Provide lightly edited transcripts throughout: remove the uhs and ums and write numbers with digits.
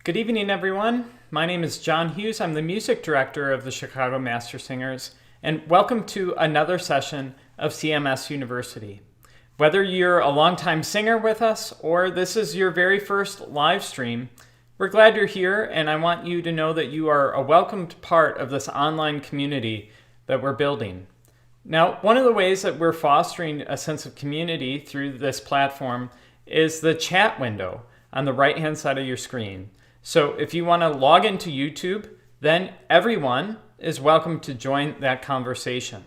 Good evening, everyone. My name is John Hughes. I'm the music director of the Chicago Mastersingers, and welcome to another session of CMS University. Whether you're a longtime singer with us or this is your very first live stream, we're glad you're here, and I want you to know that you are a welcomed part of this online community that we're building. Now, one of the ways that we're fostering a sense of community through this platform is the chat window on the right-hand side of your screen. So if you want to log into YouTube, then everyone is welcome to join that conversation.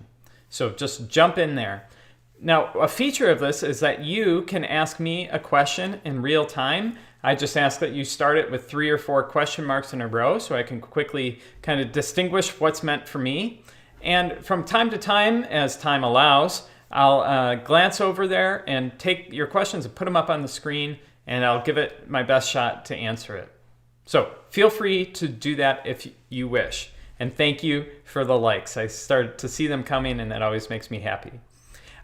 So just jump in there. Now, a feature of this is that you can ask me a question in real time. I just ask that you start it with 3 or 4 question marks in a row so I can quickly kind of distinguish what's meant for me. And from time to time, as time allows, I'll glance over there and take your questions and put them up on the screen, and I'll give it my best shot to answer it. So feel free to do that if you wish. And thank you for the likes. I started to see them coming, and that always makes me happy.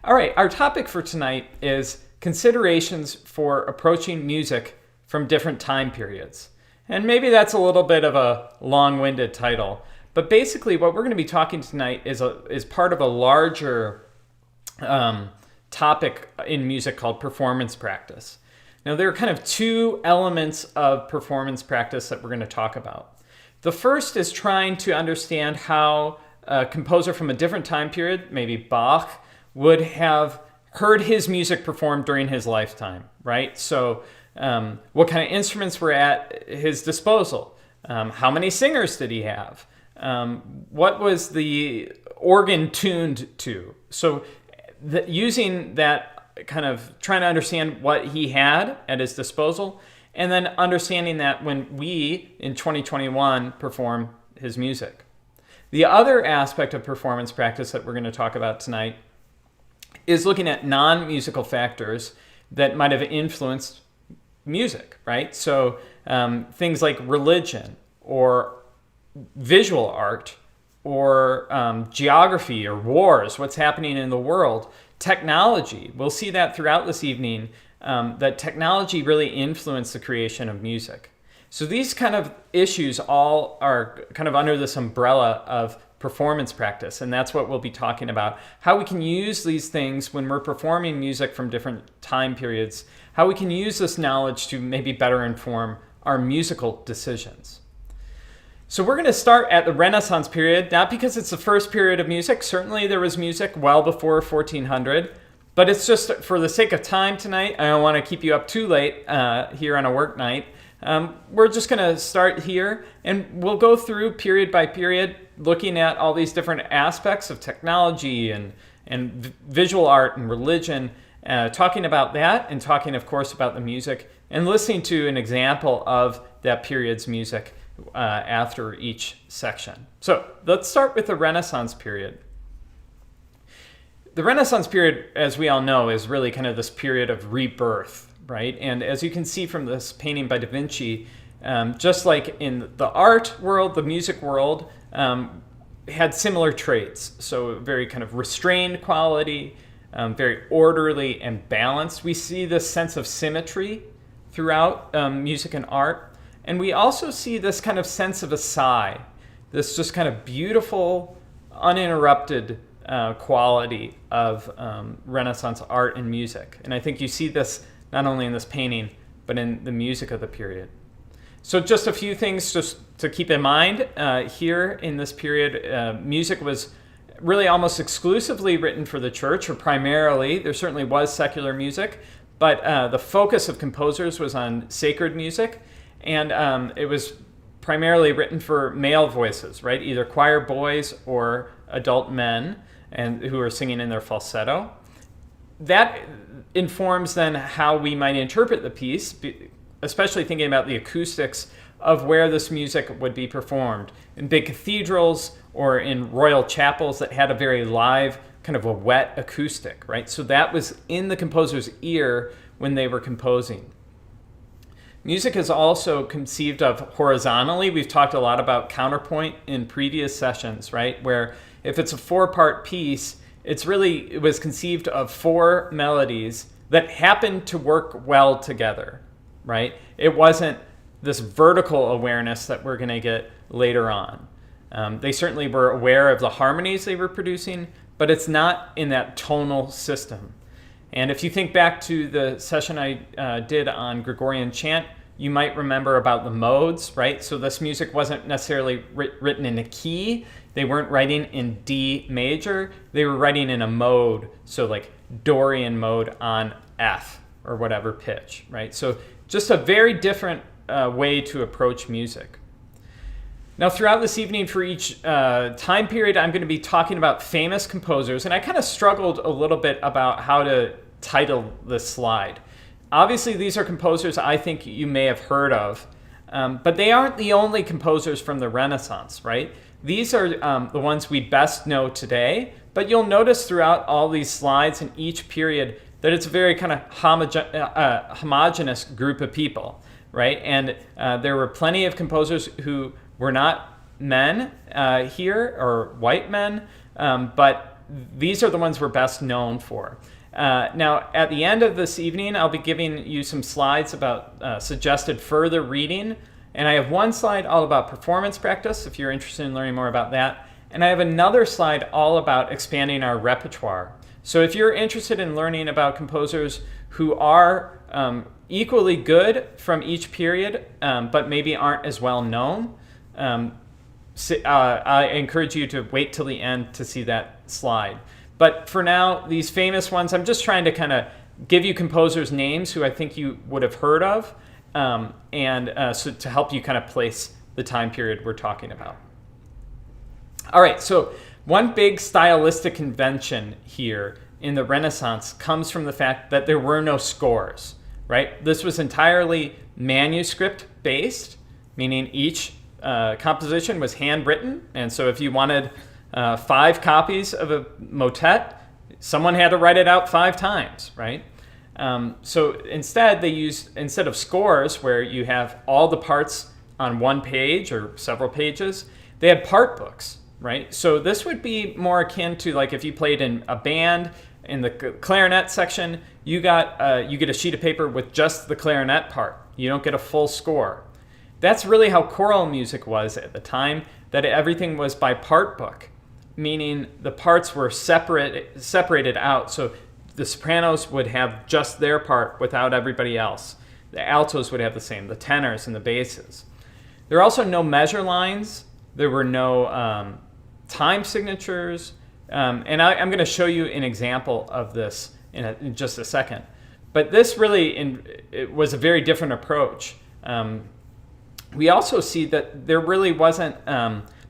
All right, our topic for tonight is considerations for approaching music from different time periods. And maybe that's a little bit of a long-winded title, but basically what we're going to be talking tonight is part of a larger topic in music called performance practice. Now, there are kind of 2 elements of performance practice that we're going to talk about. The first is trying to understand how a composer from a different time period, maybe Bach, would have heard his music performed during his lifetime, right? So what kind of instruments were at his disposal? How many singers did he have? What was the organ tuned to? So using that, kind of trying to understand what he had at his disposal, and then understanding that when we, in 2021, perform his music. The other aspect of performance practice that we're going to talk about tonight is looking at non-musical factors that might have influenced music, right? So things like religion or visual art or geography or wars, what's happening in the world. Technology, we'll see that throughout this evening, that technology really influenced the creation of music. So these kind of issues all are kind of under this umbrella of performance practice, and that's what we'll be talking about. How we can use these things when we're performing music from different time periods, how we can use this knowledge to maybe better inform our musical decisions. So we're going to start at the Renaissance period, not because it's the first period of music. Certainly there was music well before 1400, but it's just for the sake of time tonight. I don't want to keep you up too late here on a work night. We're just going to start here, and we'll go through period by period, looking at all these different aspects of technology and visual art and religion, talking about that and talking, of course, about the music and listening to an example of that period's music after each section. So let's start with the Renaissance period. The Renaissance period, as we all know, is really kind of this period of rebirth, right? And as you can see from this painting by Da Vinci, just like in the art world, the music world had similar traits. So very kind of restrained quality, very orderly and balanced. We see this sense of symmetry throughout music and art. And we also see this kind of sense of a sigh, this just kind of beautiful, uninterrupted quality of Renaissance art and music. And I think you see this not only in this painting, but in the music of the period. So just a few things just to keep in mind. Here in this period, music was really almost exclusively written for the church, or primarily. There certainly was secular music, but the focus of composers was on sacred music. And it was primarily written for male voices, right? Either choir boys or adult men and who are singing in their falsetto. That informs then how we might interpret the piece, especially thinking about the acoustics of where this music would be performed. In big cathedrals or in royal chapels that had a very live, kind of a wet acoustic, right? So that was in the composer's ear when they were composing. Music is also conceived of horizontally. We've talked a lot about counterpoint in previous sessions, right? Where if it's a 4-part piece, it was conceived of 4 melodies that happened to work well together, right? It wasn't this vertical awareness that we're going to get later on. They certainly were aware of the harmonies they were producing, but it's not in that tonal system. And if you think back to the session I did on Gregorian chant, you might remember about the modes, right? So this music wasn't necessarily written in a key. They weren't writing in D major. They were writing in a mode, so like Dorian mode on F or whatever pitch, right? So just a very different way to approach music. Now, throughout this evening for each time period, I'm going to be talking about famous composers, and I kind of struggled a little bit about how to title this slide. Obviously, these are composers I think you may have heard of, but they aren't the only composers from the Renaissance, right? These are the ones we best know today, but you'll notice throughout all these slides in each period that it's a very kind of homogeneous group of people, right? And there were plenty of composers who were not men here, or white men, but these are the ones we're best known for. Now, at the end of this evening, I'll be giving you some slides about suggested further reading. And I have one slide all about performance practice, if you're interested in learning more about that. And I have another slide all about expanding our repertoire. So if you're interested in learning about composers who are equally good from each period, but maybe aren't as well known, I encourage you to wait till the end to see that slide. But for now, these famous ones, I'm just trying to kind of give you composers' names who I think you would have heard of, so to help you kind of place the time period we're talking about. All right, so one big stylistic convention here in the Renaissance comes from the fact that there were no scores, right? This was entirely manuscript-based, meaning each composition was handwritten, and so if you wanted 5 copies of a motet, someone had to write it out 5 times, right? So instead, they used, instead of scores where you have all the parts on one page or several pages, they had part books, right? So this would be more akin to like if you played in a band in the clarinet section, you get a sheet of paper with just the clarinet part. You don't get a full score. That's really how choral music was at the time, that everything was by part book, meaning the parts were separated out. So the sopranos would have just their part without everybody else. The altos would have the same, the tenors and the basses. There are also no measure lines. There were no time signatures. And I'm going to show you an example of this in just a second. But this really it was a very different approach. We also see that there really wasn't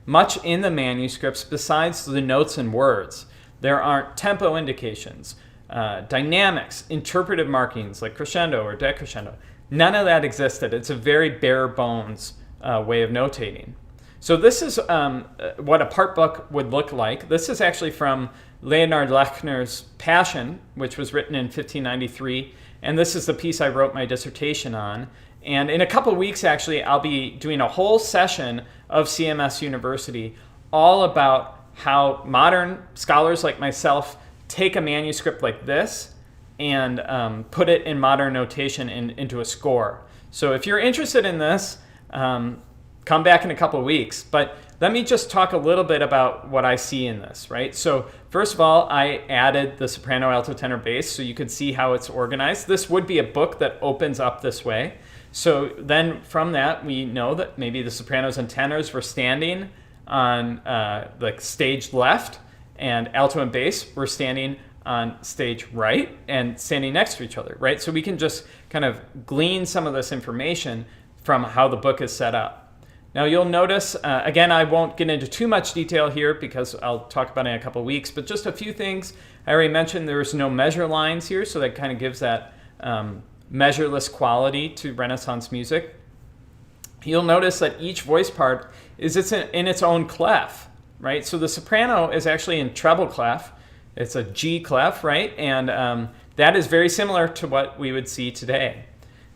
much in the manuscripts besides the notes and words. There aren't tempo indications, dynamics, interpretive markings like crescendo or decrescendo. None of that existed. It's a very bare bones way of notating. So this is what a part book would look like. This is actually from Leonard Lechner's Passion, which was written in 1593. And this is the piece I wrote my dissertation on. And in a couple of weeks, actually, I'll be doing a whole session of CMS University all about how modern scholars like myself take a manuscript like this and put it in modern notation into a score. So if you're interested in this, come back in a couple of weeks. But let me just talk a little bit about what I see in this, right? So first of all, I added the soprano, alto, tenor, bass so you could see how it's organized. This would be a book that opens up this way. So then from that, we know that maybe the sopranos and tenors were standing on the stage left, and alto and bass were standing on stage right and standing next to each other, right? So we can just kind of glean some of this information from how the book is set up. Now you'll notice, again, I won't get into too much detail here because I'll talk about it in a couple of weeks, but just a few things. I already mentioned there's no measure lines here, so that kind of gives that measureless quality to Renaissance music. You'll notice that each voice part is in its own clef, right? So the soprano is actually in treble clef. It's a G clef, right? And that is very similar to what we would see today.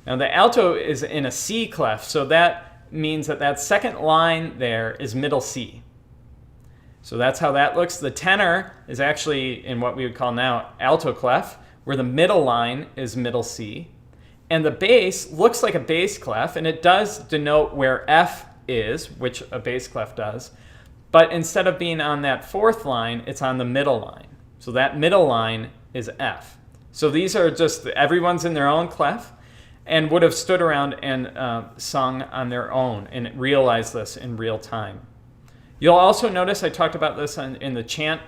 Now the alto is in a C clef, so that means that second line there is middle C. So that's how that looks. The tenor is actually in what we would call now alto clef, where the middle line is middle C. And the bass looks like a bass clef, and it does denote where F is, which a bass clef does. But instead of being on that fourth line, it's on the middle line. So that middle line is F. So these are just, everyone's in their own clef and would have stood around and sung on their own and realized this in real time. You'll also notice, I talked about this in the chant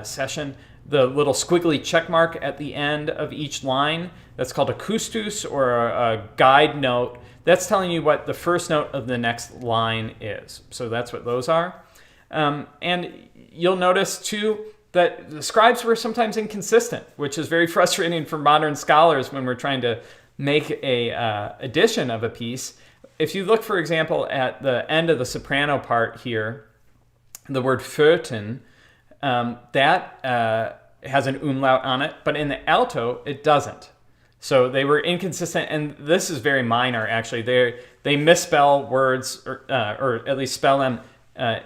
session, the little squiggly check mark at the end of each line. That's called a kustus, or a guide note. That's telling you what the first note of the next line is. So that's what those are. And you'll notice, too, that the scribes were sometimes inconsistent, which is very frustrating for modern scholars when we're trying to make a edition of a piece. If you look, for example, at the end of the soprano part here, the word Föten, that has an umlaut on it, but in the alto, it doesn't. So they were inconsistent, and this is very minor, actually. They misspell words, or at least spell them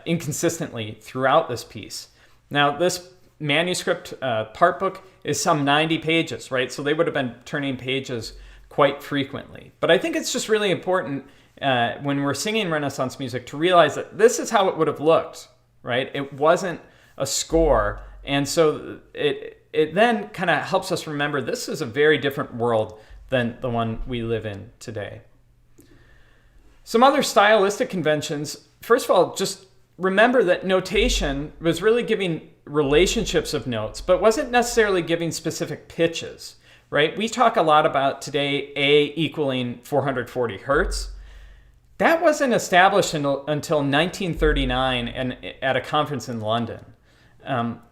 inconsistently throughout this piece. Now, this manuscript part book is some 90 pages, right? So they would have been turning pages quite frequently. But I think it's just really important when we're singing Renaissance music to realize that this is how it would have looked, right? It wasn't a score. And so it then kind of helps us remember this is a very different world than the one we live in today. Some other stylistic conventions. First of all, just remember that notation was really giving relationships of notes, but wasn't necessarily giving specific pitches, right? We talk a lot about today A equaling 440 hertz. That wasn't established until 1939 and at a conference in London.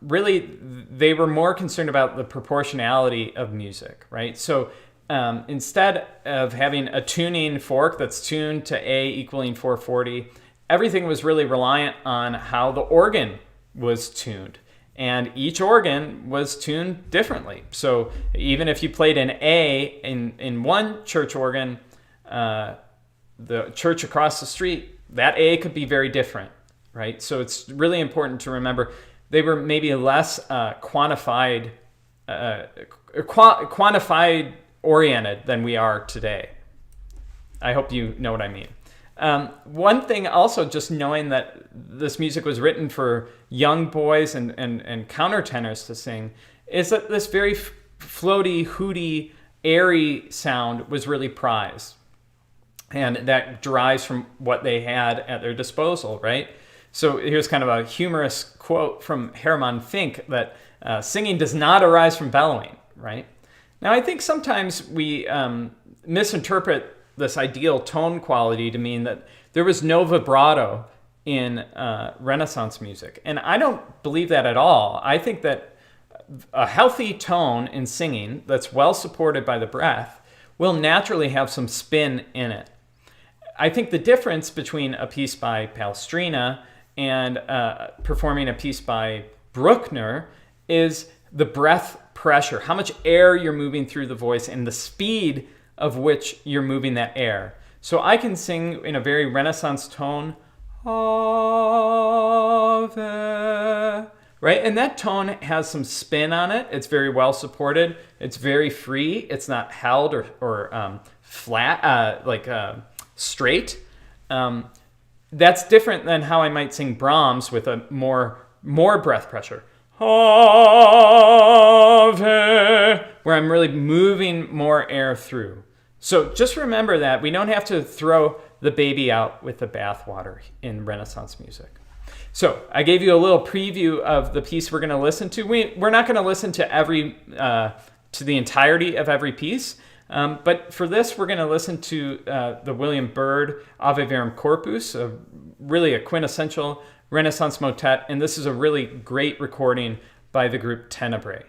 Really, they were more concerned about the proportionality of music, right? So instead of having a tuning fork that's tuned to A equaling 440, everything was really reliant on how the organ was tuned. And each organ was tuned differently. So even if you played an A in one church organ, the church across the street, that A could be very different, right? So it's really important to remember they were maybe less quantified oriented than we are today. I hope you know what I mean. One thing also, just knowing that this music was written for young boys and countertenors to sing, is that this very floaty, hooty, airy sound was really prized. And that derives from what they had at their disposal, right? So here's kind of a humorous quote from Hermann Fink that singing does not arise from bellowing, right? Now, I think sometimes we misinterpret this ideal tone quality to mean that there was no vibrato in Renaissance music. And I don't believe that at all. I think that a healthy tone in singing that's well supported by the breath will naturally have some spin in it. I think the difference between a piece by Palestrina and performing a piece by Bruckner is the breath pressure, how much air you're moving through the voice and the speed of which you're moving that air. So I can sing in a very Renaissance tone, Ave, right? And that tone has some spin on it. It's very well supported. It's very free. It's not held or flat, straight. That's different than how I might sing Brahms with a more breath pressure. Ave, where I'm really moving more air through. So just remember that we don't have to throw the baby out with the bathwater in Renaissance music. So I gave you a little preview of the piece we're going to listen to. We're not going to listen to to the entirety of every piece, but for this we're going to listen to the William Byrd Ave Verum Corpus, really a quintessential Renaissance motet, and this is a really great recording by the group Tenebrae.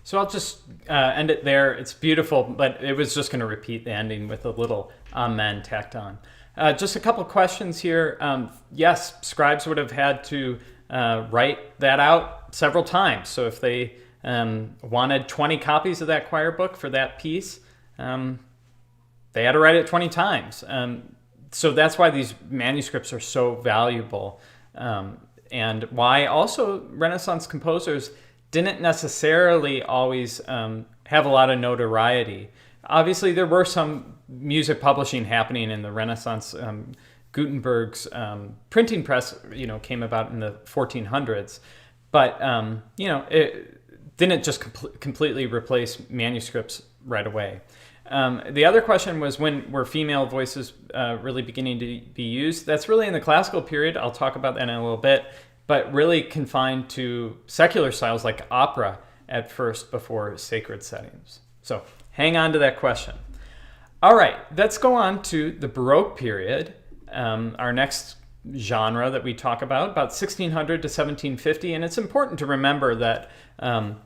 So I'll just end it there. It's beautiful, but it was just going to repeat the ending with a little amen tacked on. Just a couple questions here. Yes, scribes would have had to write that out several times. So if they wanted 20 copies of that choir book for that piece, they had to write it 20 times. So that's why these manuscripts are so valuable, and why also Renaissance composers didn't necessarily always have a lot of notoriety. Obviously, there were some music publishing happening in the Renaissance. Gutenberg's printing press, came about in the 1400s, but it didn't just completely replace manuscripts right away. The other question was, when were female voices really beginning to be used? That's really in the classical period. I'll talk about that in a little bit, but really confined to secular styles like opera at first before sacred settings. So hang on to that question. All right, let's go on to the Baroque period, our next genre that we talk about 1600 to 1750. And it's important to remember that,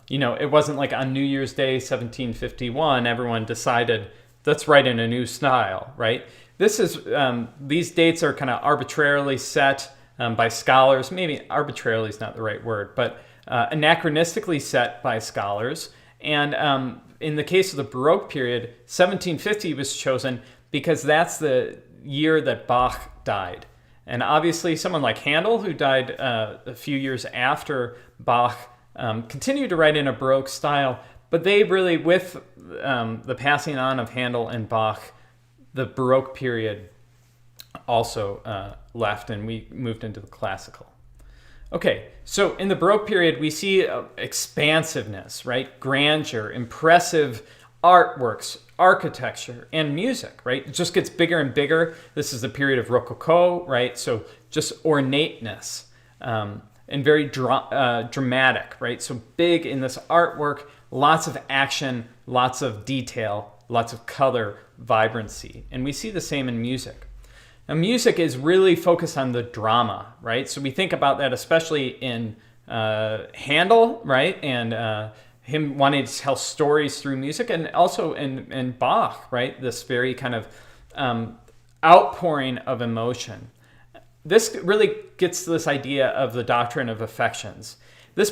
it wasn't like on New Year's Day, 1751, everyone decided, let's write in a new style, right? These dates are kind of arbitrarily set by scholars. Maybe arbitrarily is not the right word, but anachronistically set by scholars. And in the case of the Baroque period, 1750 was chosen because that's the year that Bach died. And obviously someone like Handel, who died a few years after Bach, continued to write in a Baroque style, but they really, with the passing on of Handel and Bach, the Baroque period also left, and we moved into the classical. Okay, so in the Baroque period, we see expansiveness, right? Grandeur, impressive artworks, architecture, and music, right? It just gets bigger and bigger. This is the period of Rococo, right? So just ornateness and very dramatic, right? So big in this artwork, lots of action, lots of detail, lots of color, vibrancy. And we see the same in music. Now, music is really focused on the drama, right? So we think about that especially in Handel, right? And him wanting to tell stories through music, and also in Bach, right? This very kind of outpouring of emotion. This really gets to this idea of the doctrine of affections. This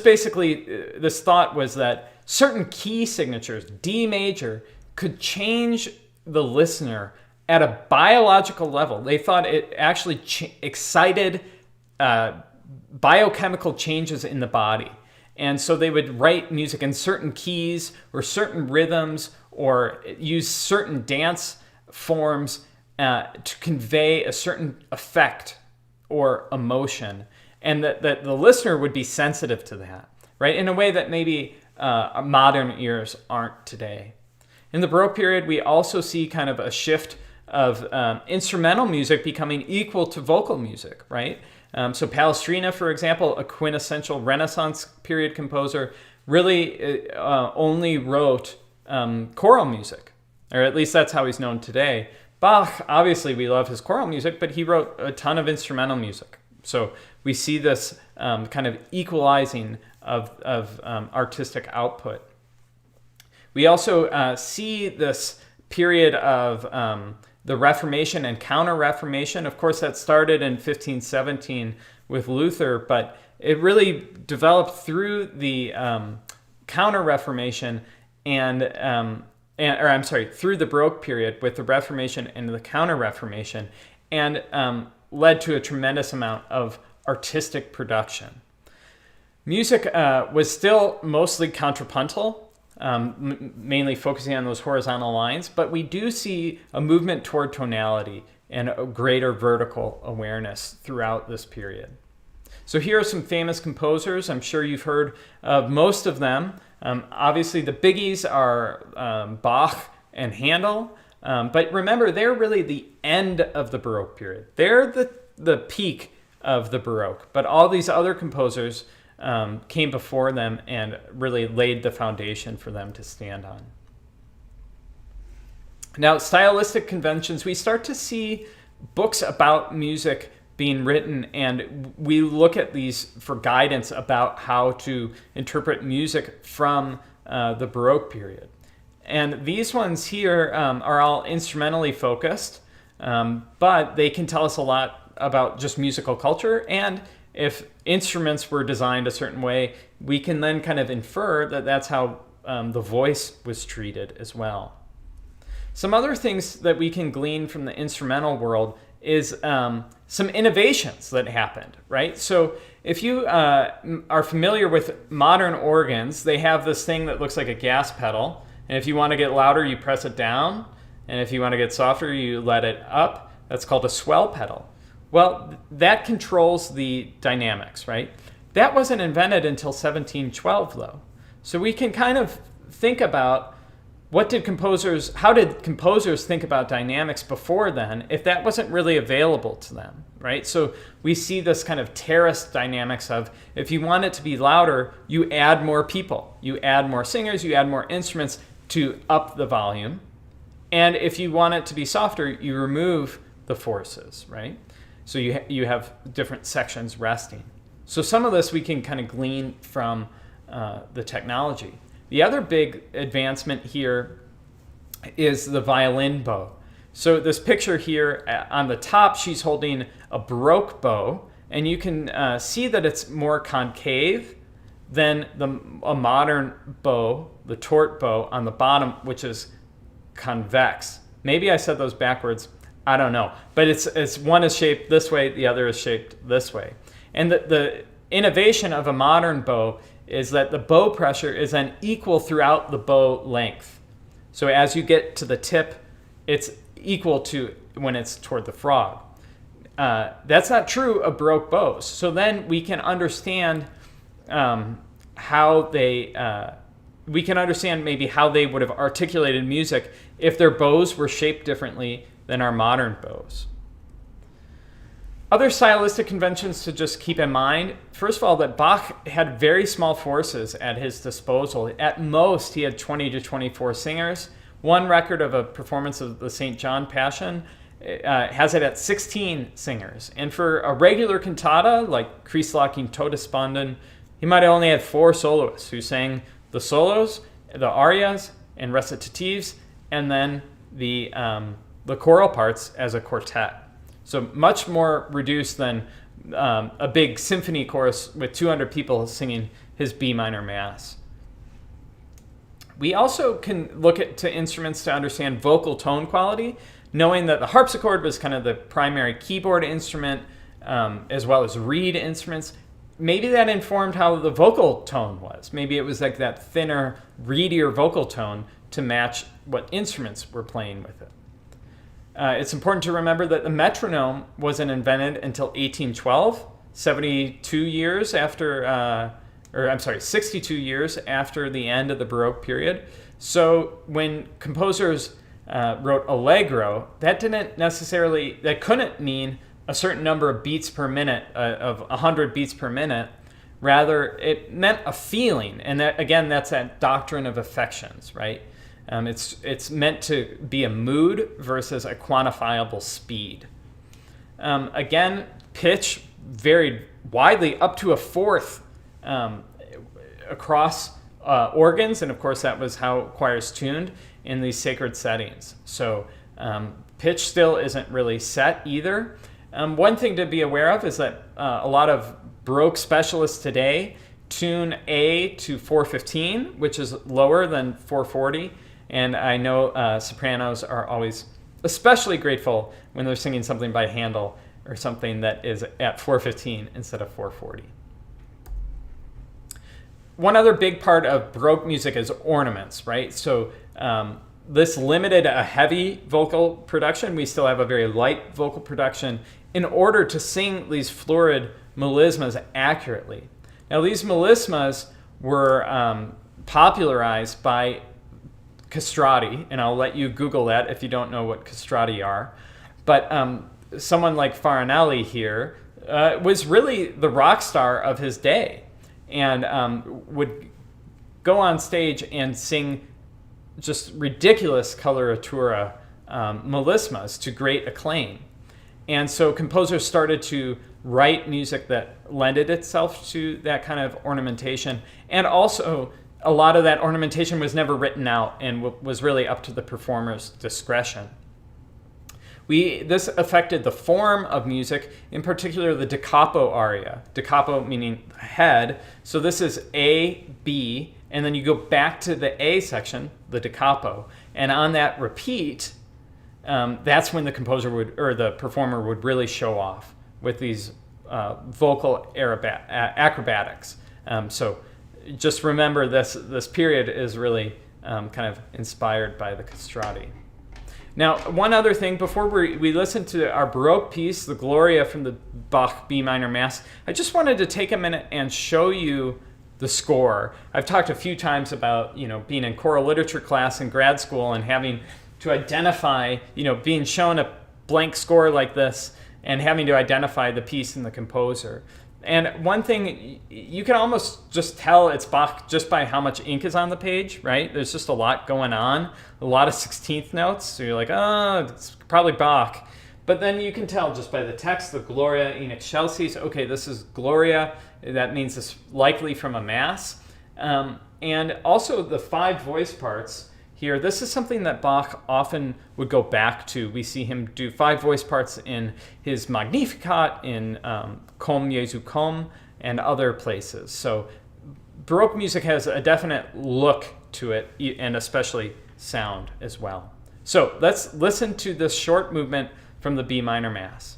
thought was that certain key signatures, D major, could change the listener at a biological level. They thought it actually excited biochemical changes in the body. And so they would write music in certain keys or certain rhythms, or use certain dance forms to convey a certain effect or emotion, and that the listener would be sensitive to that, right? In a way that maybe modern ears aren't today. In the Baroque period, we also see kind of a shift of instrumental music becoming equal to vocal music, right? So Palestrina, for example, a quintessential Renaissance period composer, really only wrote choral music, or at least that's how he's known today. Bach, obviously we love his choral music, but he wrote a ton of instrumental music. So we see this kind of equalizing of artistic output. We also see this period of the Reformation and Counter-Reformation. Of course, that started in 1517 with Luther, but it really developed through the Counter-Reformation through the Baroque period with the Reformation and the Counter-Reformation, and led to a tremendous amount of artistic production. Music was still mostly contrapuntal, mainly focusing on those horizontal lines, but we do see a movement toward tonality and a greater vertical awareness throughout this period. So here are some famous composers. I'm sure you've heard of most of them. Obviously, the biggies are Bach and Handel, but remember, they're really the end of the Baroque period. They're the peak of the Baroque, but all these other composers came before them and really laid the foundation for them to stand on. Now, stylistic conventions, we start to see books about music being written, and we look at these for guidance about how to interpret music from the Baroque period. And these ones here are all instrumentally focused, but they can tell us a lot about just musical culture. And if instruments were designed a certain way, we can then kind of infer that that's how the voice was treated as well. Some other things that we can glean from the instrumental world is some innovations that happened, right? So if you are familiar with modern organs, they have this thing that looks like a gas pedal. And if you want to get louder, you press it down. And if you want to get softer, you let it up. That's called a swell pedal. Well, that controls the dynamics, right? That wasn't invented until 1712, though. So we can kind of think about how did composers think about dynamics before then if that wasn't really available to them, right? So we see this kind of terraced dynamics of if you want it to be louder, you add more people. You add more singers, you add more instruments to up the volume. And if you want it to be softer, you remove the forces, right? So you have different sections resting. So some of this we can kind of glean from the technology. The other big advancement here is the violin bow. So this picture here on the top, she's holding a Baroque bow, and you can see that it's more concave than a modern bow, the Tort bow on the bottom, which is convex. Maybe I said those backwards. I don't know. But it's one is shaped this way, the other is shaped this way. And the innovation of a modern bow is that the bow pressure is then equal throughout the bow length. So as you get to the tip, it's equal to when it's toward the frog. That's not true of Baroque bows. So then we can understand we can understand maybe how they would have articulated music if their bows were shaped differently than our modern bows. Other stylistic conventions to just keep in mind, first of all, that Bach had very small forces at his disposal. At most, he had 20 to 24 singers. One record of a performance of the St. John Passion has it at 16 singers. And for a regular cantata, like Christlocking Todesbunden, he might have only had 4 soloists who sang the solos, the arias, and recitatives, and then the choral parts as a quartet. So much more reduced than a big symphony chorus with 200 people singing his B minor mass. We also can look to instruments to understand vocal tone quality, knowing that the harpsichord was kind of the primary keyboard instrument, as well as reed instruments. Maybe that informed how the vocal tone was. Maybe it was like that thinner, reedier vocal tone to match what instruments were playing with it. It's important to remember that the metronome wasn't invented until 1812, 62 years after the end of the Baroque period. So when composers wrote allegro, that couldn't mean a certain number of beats per minute, of 100 beats per minute. Rather, it meant a feeling, and that again, that's that doctrine of affections, right? It's meant to be a mood versus a quantifiable speed. Again, pitch varied widely up to a fourth across organs, and of course that was how choirs tuned in these sacred settings. So pitch still isn't really set either. One thing to be aware of is that a lot of Baroque specialists today tune A to 415, which is lower than 440. And I know sopranos are always especially grateful when they're singing something by Handel or something that is at 415 instead of 440. One other big part of Baroque music is ornaments, right? So this limited a heavy vocal production. We still have a very light vocal production in order to sing these florid melismas accurately. Now, these melismas were popularized by castrati, and I'll let you Google that if you don't know what castrati are. But someone like Farinelli here was really the rock star of his day, and would go on stage and sing just ridiculous coloratura melismas to great acclaim. And so composers started to write music that lended itself to that kind of ornamentation, and also a lot of that ornamentation was never written out and was really up to the performer's discretion. This affected the form of music, in particular the da capo aria. Da capo meaning head. So this is A, B, and then you go back to the A section, the da capo. And on that repeat, that's when the composer or the performer would really show off with these vocal acrobatics. So just remember this period is really kind of inspired by the castrati. Now, one other thing, before we listen to our Baroque piece, the Gloria from the Bach B minor Mass, I just wanted to take a minute and show you the score. I've talked a few times about, being in choral literature class in grad school and having to identify, being shown a blank score like this and having to identify the piece and the composer. And one thing, you can almost just tell it's Bach just by how much ink is on the page, right? There's just a lot going on, a lot of 16th notes. So you're like, oh, it's probably Bach. But then you can tell just by the text, the Gloria in excelsis, okay, this is Gloria. That means it's likely from a Mass. And also the 5 voice parts here, this is something that Bach often would go back to. We see him do 5 voice parts in his Magnificat, in Komm, Jesu, komm, and other places. So Baroque music has a definite look to it, and especially sound as well. So let's listen to this short movement from the B minor Mass.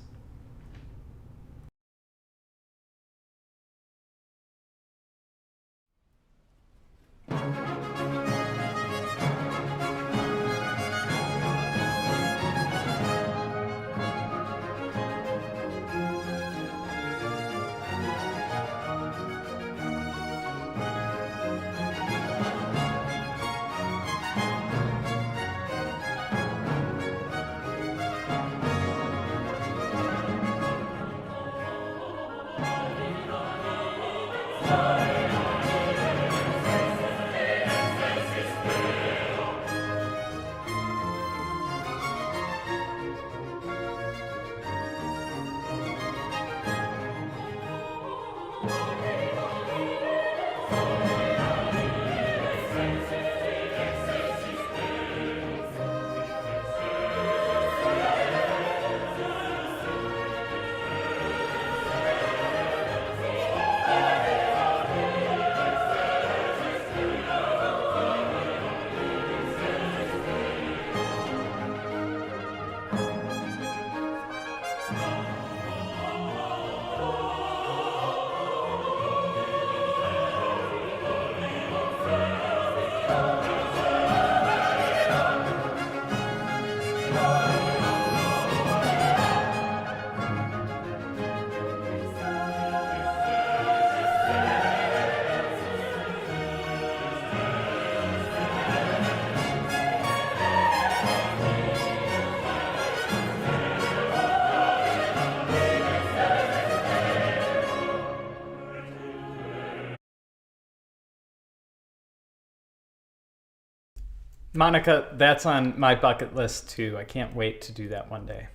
Monica, that's on my bucket list too. I can't wait to do that one day.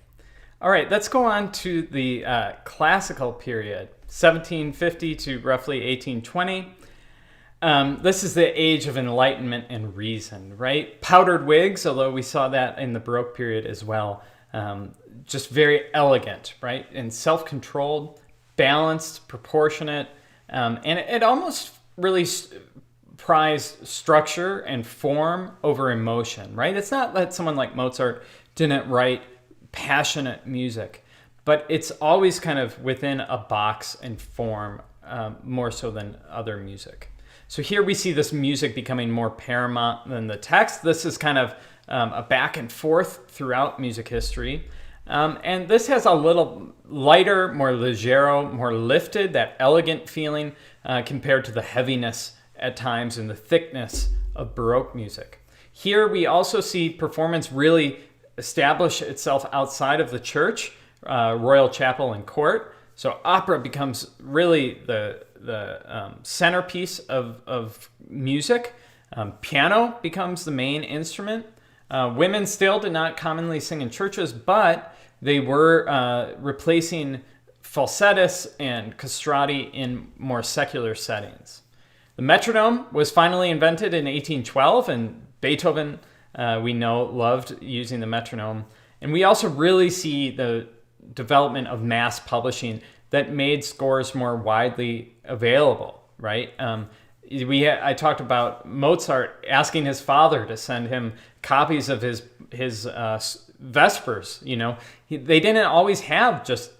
All right, let's go on to the classical period, 1750 to roughly 1820. This is the age of enlightenment and reason, right? Powdered wigs, although we saw that in the Baroque period as well. Just very elegant, right? And self-controlled, balanced, proportionate, and it almost really prized structure and form over emotion, right? It's not that someone like Mozart didn't write passionate music, but it's always kind of within a box and form, more so than other music. So here we see this music becoming more paramount than the text. This is kind of a back and forth throughout music history. And this has a little lighter, more leggero, more lifted, that elegant feeling compared to the heaviness at times and the thickness of Baroque music. Here we also see performance really establish itself outside of the church, royal chapel and court. So opera becomes really the centerpiece of music. Piano becomes the main instrument. Women still did not commonly sing in churches, but they were replacing falsettists and castrati in more secular settings. The metronome was finally invented in 1812, and Beethoven, we know, loved using the metronome. And we also really see the development of mass publishing that made scores more widely available, right? I talked about Mozart asking his father to send him copies of his Vespers. They didn't always have just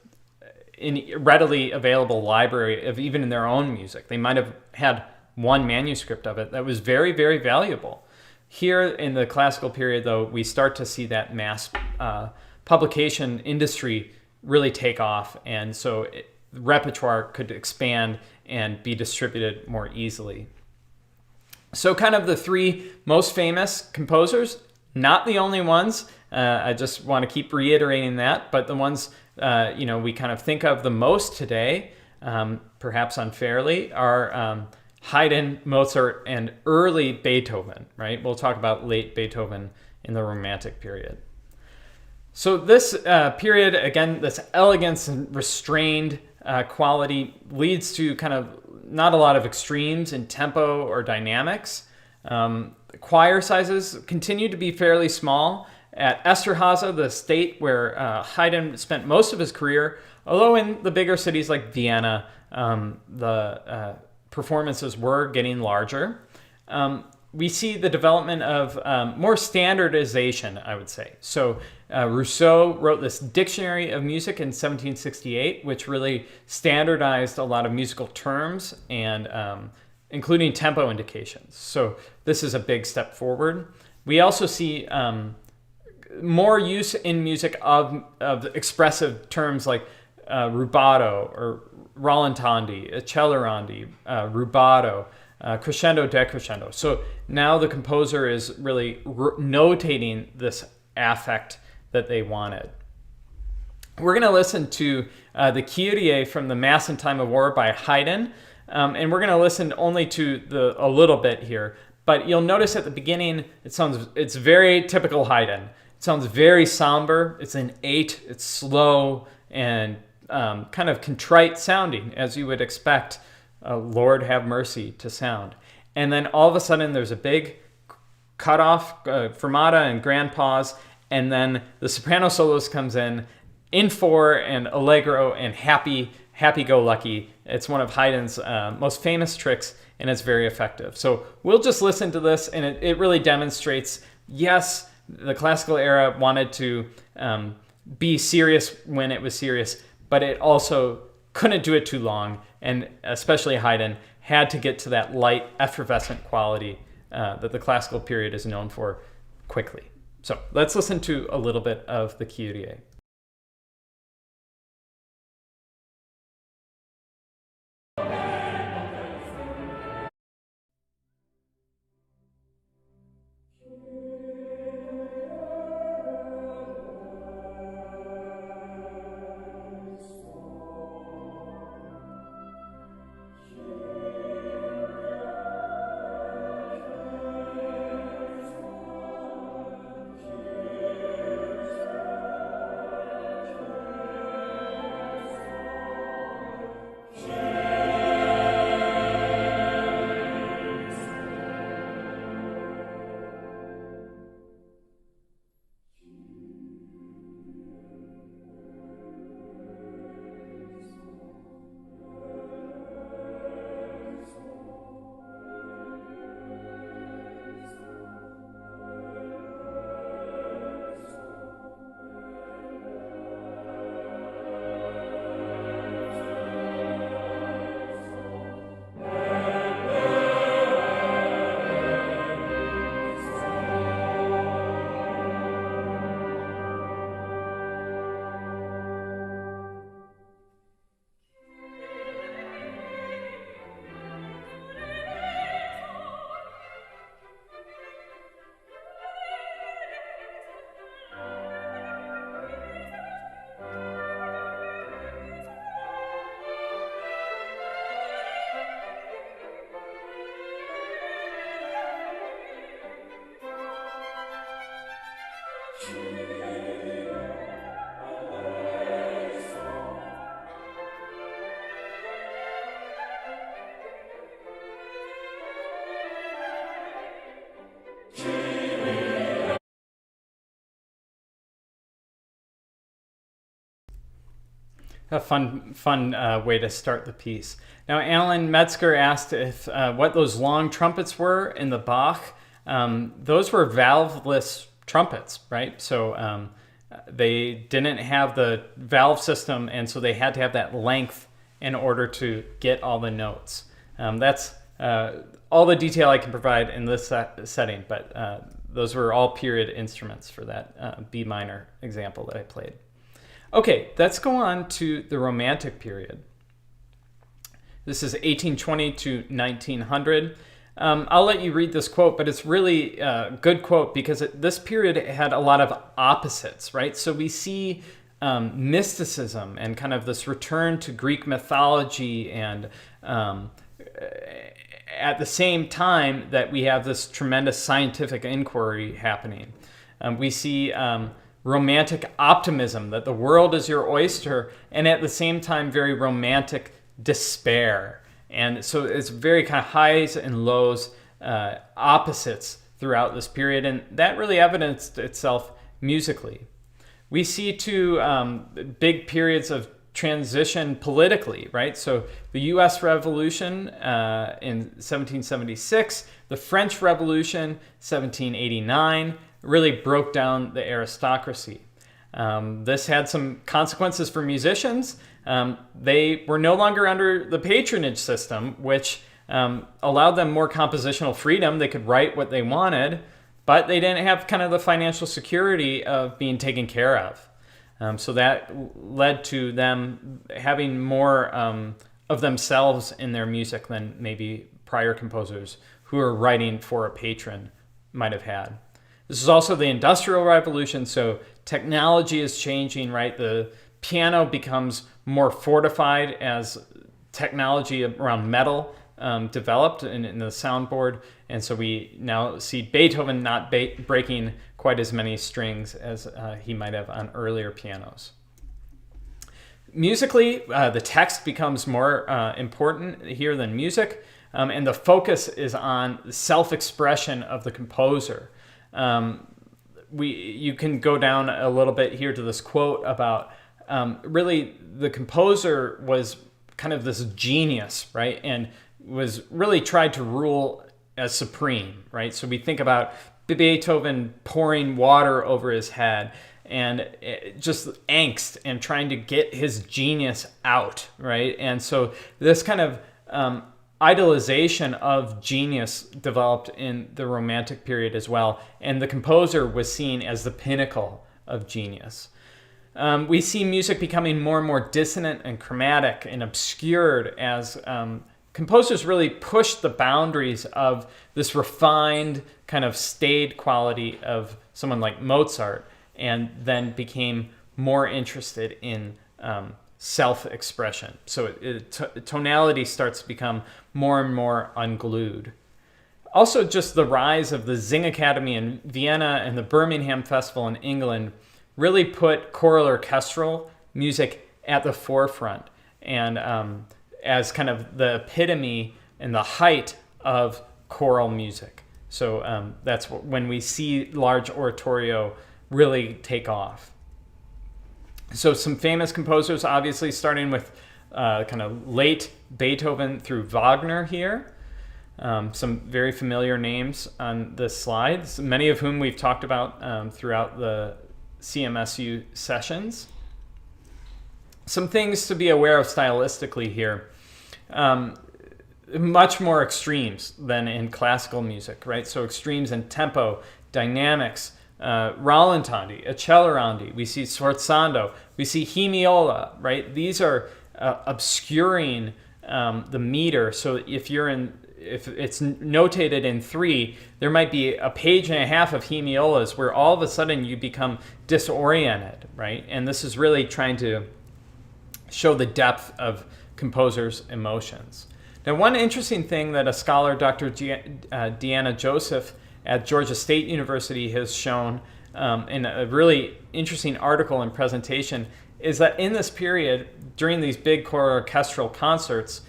a readily available library of even in their own music. They might have had one manuscript of it that was very, very valuable. Here in the classical period, though, we start to see that mass publication industry really take off, and so the repertoire could expand and be distributed more easily. So kind of the three most famous composers, not the only ones, I just want to keep reiterating that, but the ones we kind of think of the most today, perhaps unfairly, are Haydn, Mozart, and early Beethoven, right? We'll talk about late Beethoven in the Romantic period. So this period, again, this elegance and restrained quality leads to kind of not a lot of extremes in tempo or dynamics. Choir sizes continue to be fairly small. At Esterhazy, the state where Haydn spent most of his career, although in the bigger cities like Vienna, the performances were getting larger. We see the development of more standardization, I would say. So Rousseau wrote this Dictionary of Music in 1768, which really standardized a lot of musical terms and including tempo indications. So this is a big step forward. We also see more use in music of expressive terms like rubato or rallentandi, accelerandi, rubato, crescendo, decrescendo. So now the composer is really notating this affect that they wanted. We're going to listen to the Kyrie from the Mass in Time of War by Haydn, and we're going to listen only to a little bit here. But you'll notice at the beginning, it's very typical Haydn. It sounds very somber. It's an 8. It's slow and kind of contrite sounding, as you would expect Lord have mercy to sound. And then all of a sudden there's a big cutoff, fermata and grand pause, and then the soprano soloist comes in 4 and allegro and happy-go-lucky. It's one of Haydn's most famous tricks, and it's very effective. So we'll just listen to this, and it really demonstrates, yes, the classical era wanted to be serious when it was serious, but it also couldn't do it too long, and especially Haydn had to get to that light, effervescent quality that the classical period is known for quickly. So let's listen to a little bit of the Kyrie. A fun way to start the piece. Now, Alan Metzger asked if what those long trumpets were in the Bach. Those were valveless trumpets, right? So they didn't have the valve system, and so they had to have that length in order to get all the notes. That's all the detail I can provide in this setting, but those were all period instruments for that B minor example that I played. Okay, let's go on to the Romantic period. This is 1820 to 1900. I'll let you read this quote, but it's really a good quote because this period had a lot of opposites, right? So we see mysticism and kind of this return to Greek mythology, and at the same time that we have this tremendous scientific inquiry happening. We see romantic optimism, that the world is your oyster, and at the same time very romantic despair. And so it's very kind of highs and lows, opposites throughout this period, and that really evidenced itself musically. We see two big periods of transition politically, right? So the U.S. Revolution in 1776, the French Revolution, 1789, really broke down the aristocracy. This had some consequences for musicians. They were no longer under the patronage system, which allowed them more compositional freedom. They could write what they wanted, but they didn't have kind of the financial security of being taken care of. So that led to them having more of themselves in their music than maybe prior composers who were writing for a patron might have had. This is also the Industrial Revolution, so technology is changing, right? The piano becomes more fortified as technology around metal developed in the soundboard, and so we now see Beethoven not breaking quite as many strings as he might have on earlier pianos. Musically, the text becomes more important here than music, and the focus is on the self-expression of the composer. You can go down a little bit here to this quote about really the composer was kind of this genius, right? And was really tried to rule as supreme, right? So we think about Beethoven pouring water over his head and just angst and trying to get his genius out, right? And so this kind of idolization of genius developed in the Romantic period as well, and the composer was seen as the pinnacle of genius. We see music becoming more and more dissonant and chromatic and obscured as composers really pushed the boundaries of this refined kind of staid quality of someone like Mozart, and then became more interested in self-expression. So tonality starts to become more and more unglued. Also, just the rise of the Sing Academy in Vienna and the Birmingham Festival in England really put choral orchestral music at the forefront, and as kind of the epitome and the height of choral music. So that's when we see large oratorio really take off. So some famous composers, obviously starting with kind of late Beethoven through Wagner here. Some very familiar names on this slide, many of whom we've talked about throughout the CMSU sessions. Some things to be aware of stylistically here. Much more extremes than in classical music, right? So extremes in tempo, dynamics, rallentandi, accelerandi, we see sforzando, we see hemiola, right? These are obscuring the meter. So if it's notated in 3, there might be a page and a half of hemiolas where all of a sudden you become disoriented, right? And this is really trying to show the depth of composers' emotions. Now, one interesting thing that a scholar, Dr. Deanna Joseph at Georgia State University, has shown in a really interesting article and presentation is that in this period, during these big choral orchestral concerts,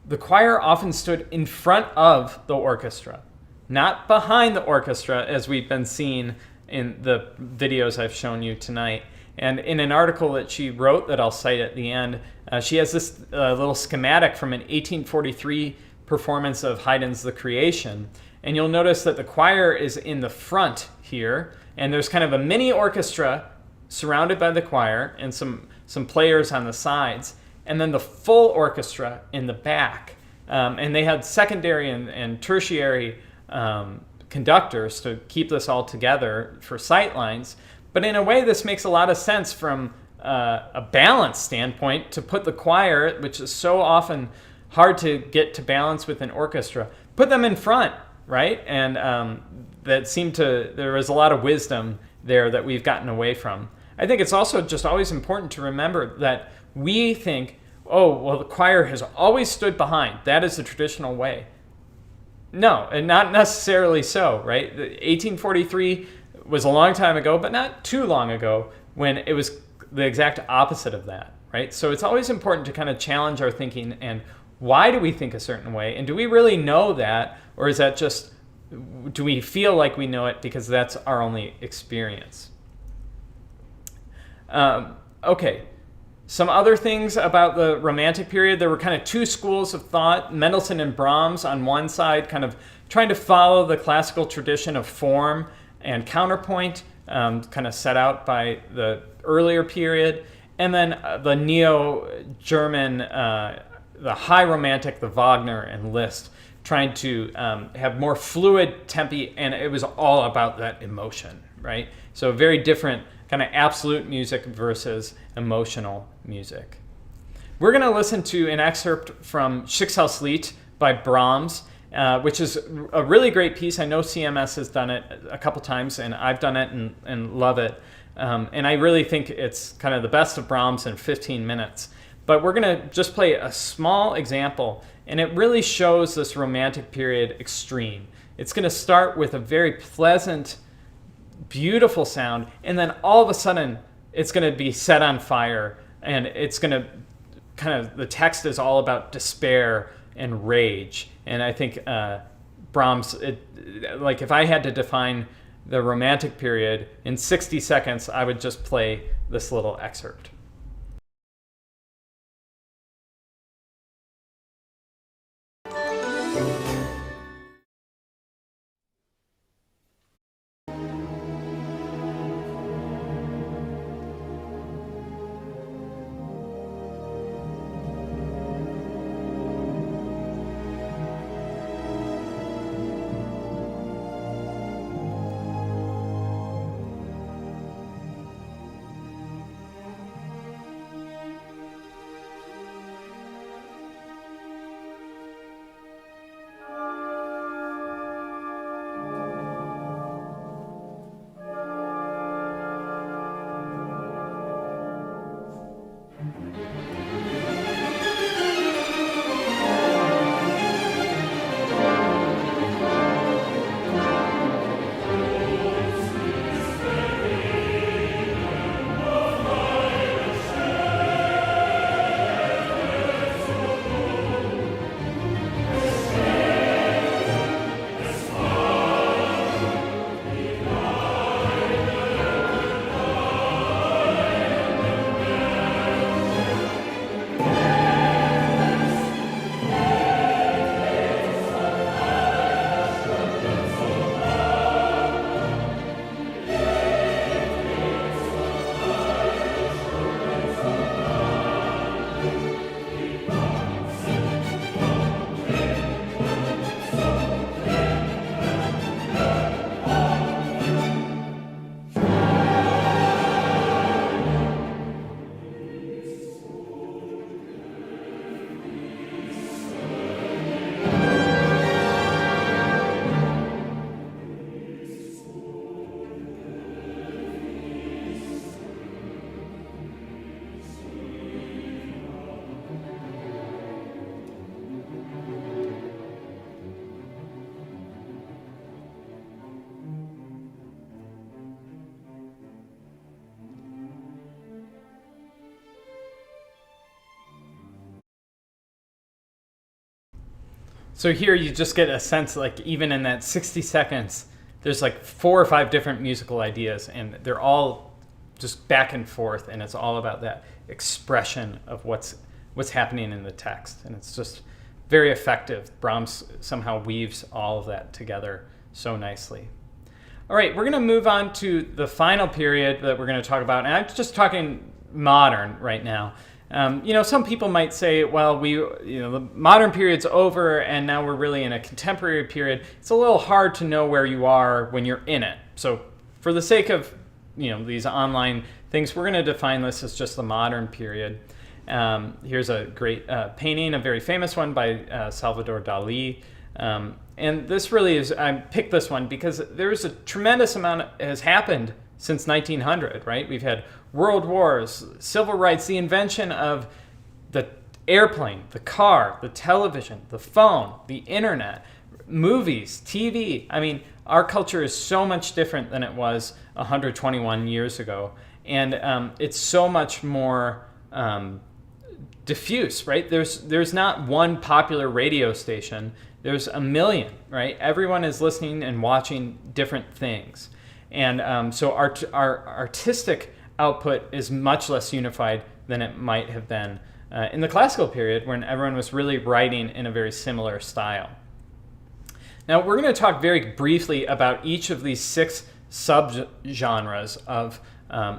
the choir often stood in front of the orchestra, not behind the orchestra, as we've been seeing in the videos I've shown you tonight. And in an article that she wrote that I'll cite at the end, she has this little schematic from an 1843 performance of Haydn's The Creation. And you'll notice that the choir is in the front here, and there's kind of a mini orchestra surrounded by the choir and some players on the sides, and then the full orchestra in the back. And they had secondary and tertiary conductors to keep this all together for sight lines. But in a way, this makes a lot of sense from a balance standpoint, to put the choir, which is so often hard to get to balance with an orchestra, put them in front, right? And there was a lot of wisdom there that we've gotten away from. I think it's also just always important to remember that we think, oh, well, the choir has always stood behind. That is the traditional way. No, and not necessarily so, right? 1843 was a long time ago, but not too long ago, when it was the exact opposite of that, right? So it's always important to kind of challenge our thinking, and why do we think a certain way? And do we really know that? Or is that just, do we feel like we know it because that's our only experience? Okay. Some other things about the Romantic period. There were kind of two schools of thought. Mendelssohn and Brahms on one side, kind of trying to follow the classical tradition of form and counterpoint, kind of set out by the earlier period. And then the Neo-German, the High Romantic, the Wagner and Liszt, trying to have more fluid tempi, and it was all about that emotion, right? So very different kind of absolute music versus emotional music. We're going to listen to an excerpt from Schicksalslied by Brahms, which is a really great piece. I know CMS has done it a couple times, and I've done it and love it. And I really think it's kind of the best of Brahms in 15 minutes. But we're going to just play a small example, and it really shows this Romantic period extreme. It's going to start with a very pleasant, beautiful sound, and then all of a sudden it's going to be set on fire, and it's going to kind of, the text is all about despair and rage. And I think Brahms, like if I had to define the Romantic period in 60 seconds, I would just play this little excerpt. So here you just get a sense, like even in that 60 seconds, there's like 4 or 5 different musical ideas, and they're all just back and forth, and it's all about that expression of what's happening in the text, and it's just very effective. Brahms somehow weaves all of that together so nicely. All right, we're going to move on to the final period that we're going to talk about, and I'm just talking modern right now. Some people might say, well, the modern period's over, and now we're really in a contemporary period. It's a little hard to know where you are when you're in it. So, for the sake of these online things, we're going to define this as just the modern period. Here's a great painting, a very famous one by Salvador Dali. And this really is, I picked this one because there's a tremendous amount that has happened since 1900, right? We've had world wars, civil rights, the invention of the airplane, the car, the television, the phone, the internet, movies, TV. I mean, our culture is so much different than it was 121 years ago. And it's so much more diffuse, right? There's not one popular radio station. There's a million, right? Everyone is listening and watching different things. And so our artistic output is much less unified than it might have been in the classical period, when everyone was really writing in a very similar style. Now, we're going to talk very briefly about each of these 6 subgenres of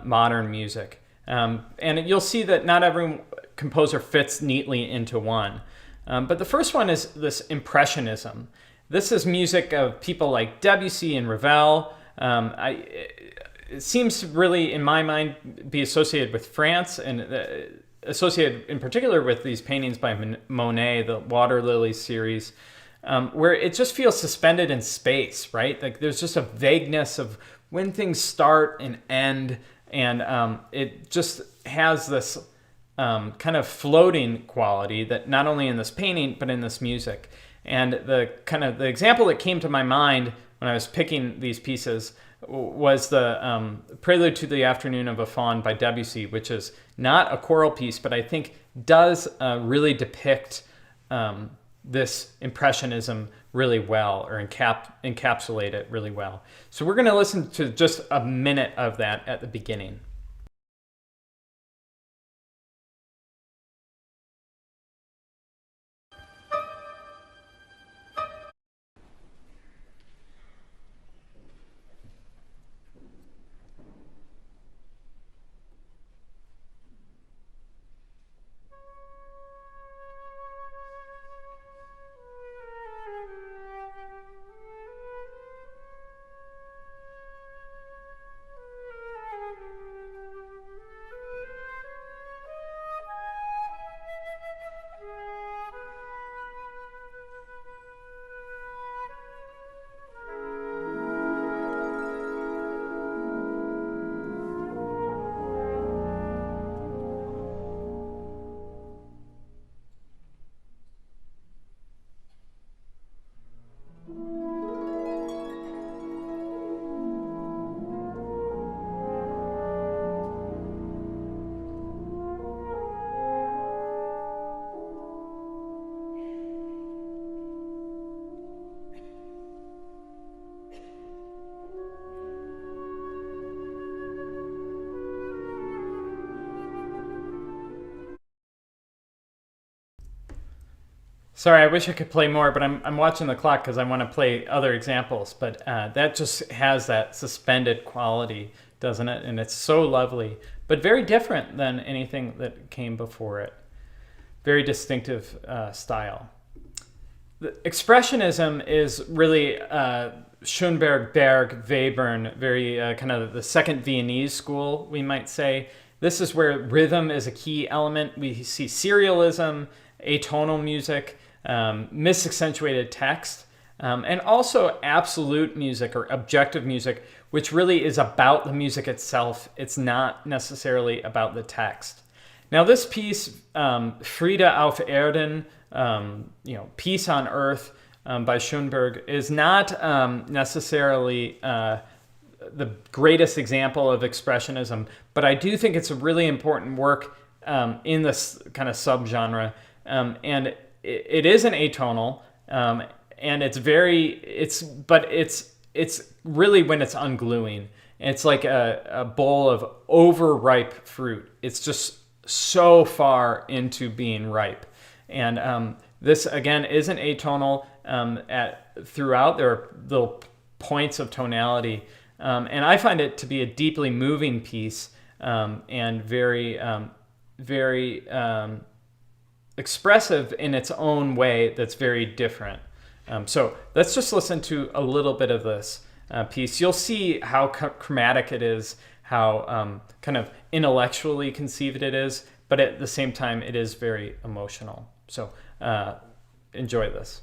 modern music. And you'll see that not every composer fits neatly into one. But the first one is this Impressionism. This is music of people like Debussy and Ravel. It seems to really, in my mind, be associated with France, and associated in particular with these paintings by Monet, the Water Lilies series, where it just feels suspended in space, right? Like there's just a vagueness of when things start and end, and it just has this kind of floating quality that not only in this painting but in this music. And the example that came to my mind when I was picking these pieces was the Prelude to the Afternoon of a Faun by Debussy, which is not a choral piece, but I think does really depict this Impressionism really well, or encapsulate it really well. So we're going to listen to just a minute of that at the beginning. Sorry, I wish I could play more, but I'm watching the clock because I want to play other examples. But that just has that suspended quality, doesn't it? And it's so lovely, but very different than anything that came before it. Very distinctive style. The Expressionism is really Schoenberg, Berg, Webern, very kind of the second Viennese school, we might say. This is where rhythm is a key element. We see serialism, atonal music, misaccentuated text, and also absolute music or objective music, which really is about the music itself. It's not necessarily about the text. Now, this piece, Friede auf Erden, Peace on Earth by Schoenberg, is not necessarily the greatest example of Expressionism, but I do think it's a really important work in this kind of subgenre. And it is an atonal, and it's really when it's ungluing, It's like a bowl of overripe fruit. It's just so far into being ripe. And this, again, isn't atonal throughout. There are little points of tonality. And I find it to be a deeply moving piece and very expressive in its own way that's very different. So let's just listen to a little bit of this piece. You'll see how chromatic it is, how kind of intellectually conceived it is, but at the same time, it is very emotional. So enjoy this.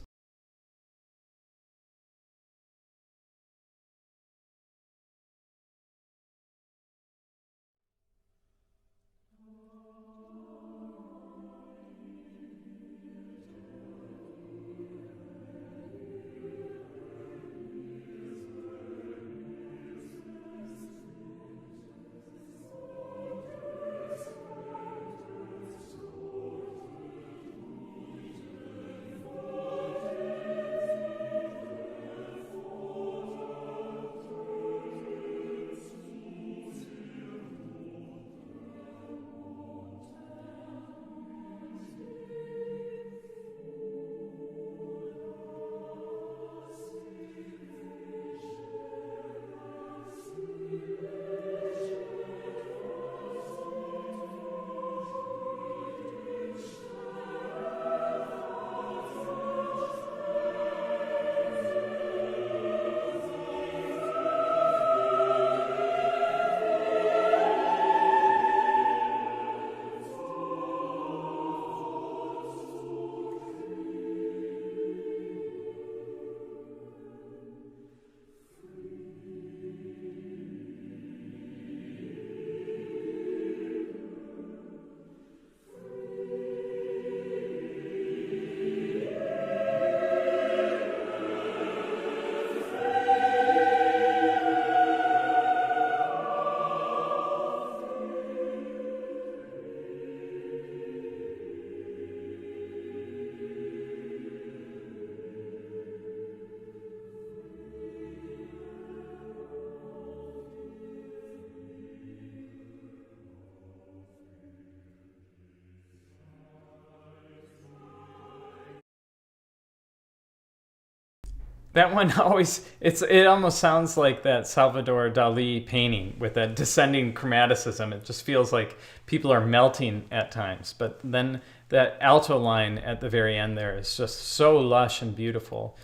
That one always, it almost sounds like that Salvador Dali painting with that descending chromaticism. It just feels like people are melting at times. But then that alto line at the very end there is just so lush and beautiful.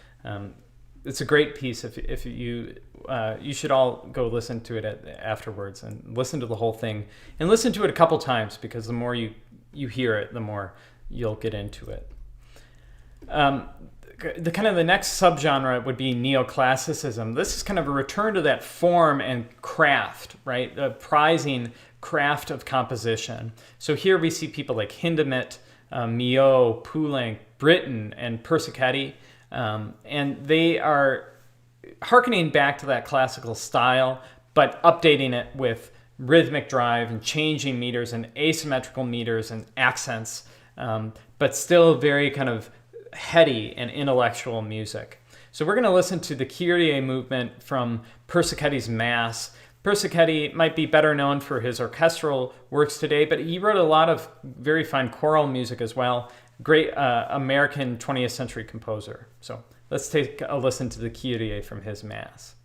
It's a great piece. If you should all go listen to it afterwards and listen to the whole thing and listen to it a couple times, because the more you hear it, the more you'll get into it. The next subgenre would be neoclassicism. This is kind of a return to that form and craft, right? The prizing craft of composition. So here we see people like Hindemith, Milhaud, Poulenc, Britten, and Persichetti, and they are hearkening back to that classical style, but updating it with rhythmic drive and changing meters and asymmetrical meters and accents, but still very kind of heady and intellectual music. So we're going to listen to the Kyrie movement from Persichetti's Mass. Persichetti might be better known for his orchestral works today, but he wrote a lot of very fine choral music as well. Great American 20th century composer. So let's take a listen to the Kyrie from his Mass.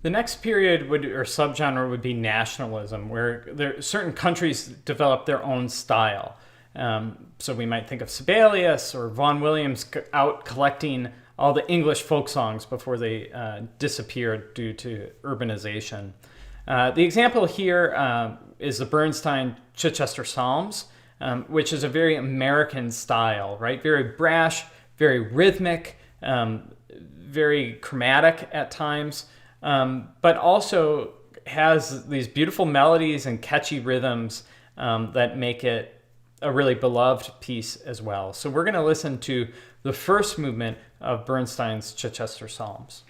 The next period or subgenre would be nationalism, where certain countries develop their own style. So we might think of Sibelius or Vaughan Williams out collecting all the English folk songs before they disappeared due to urbanization. The example here is the Bernstein Chichester Psalms, which is a very American style, right? Very brash, very rhythmic, very chromatic at times, but also has these beautiful melodies and catchy rhythms that make it a really beloved piece as well. So we're going to listen to the first movement of Bernstein's Chichester Psalms.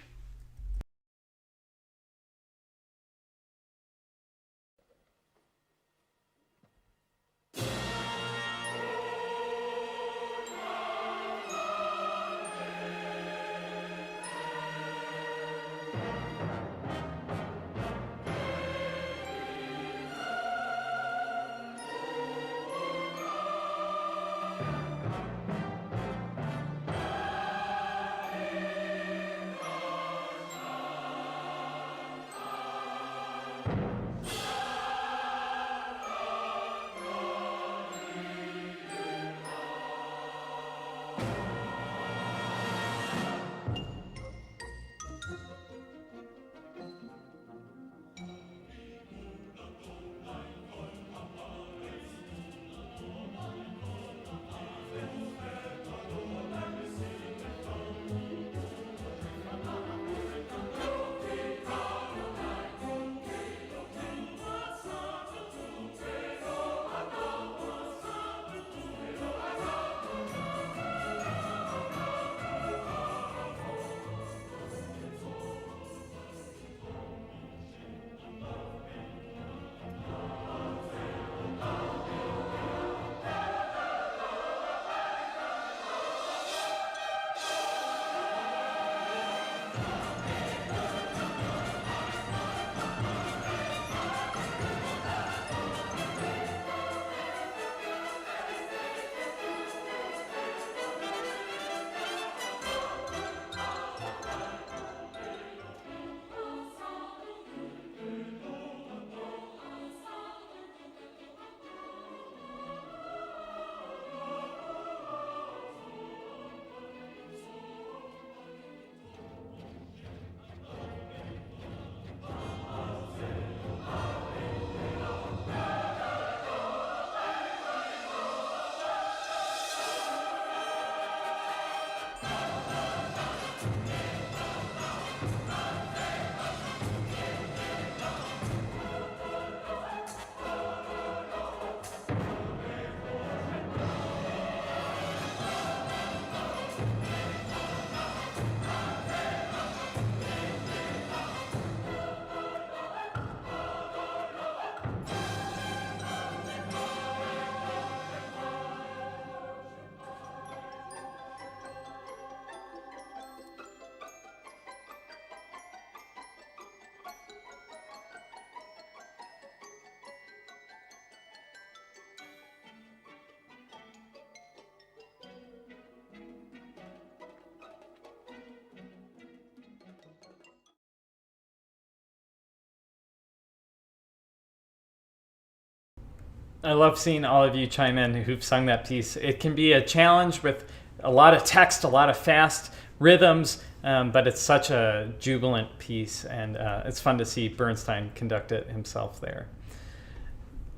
I love seeing all of you chime in who've sung that piece. It can be a challenge with a lot of text, a lot of fast rhythms, but it's such a jubilant piece, and it's fun to see Bernstein conduct it himself there.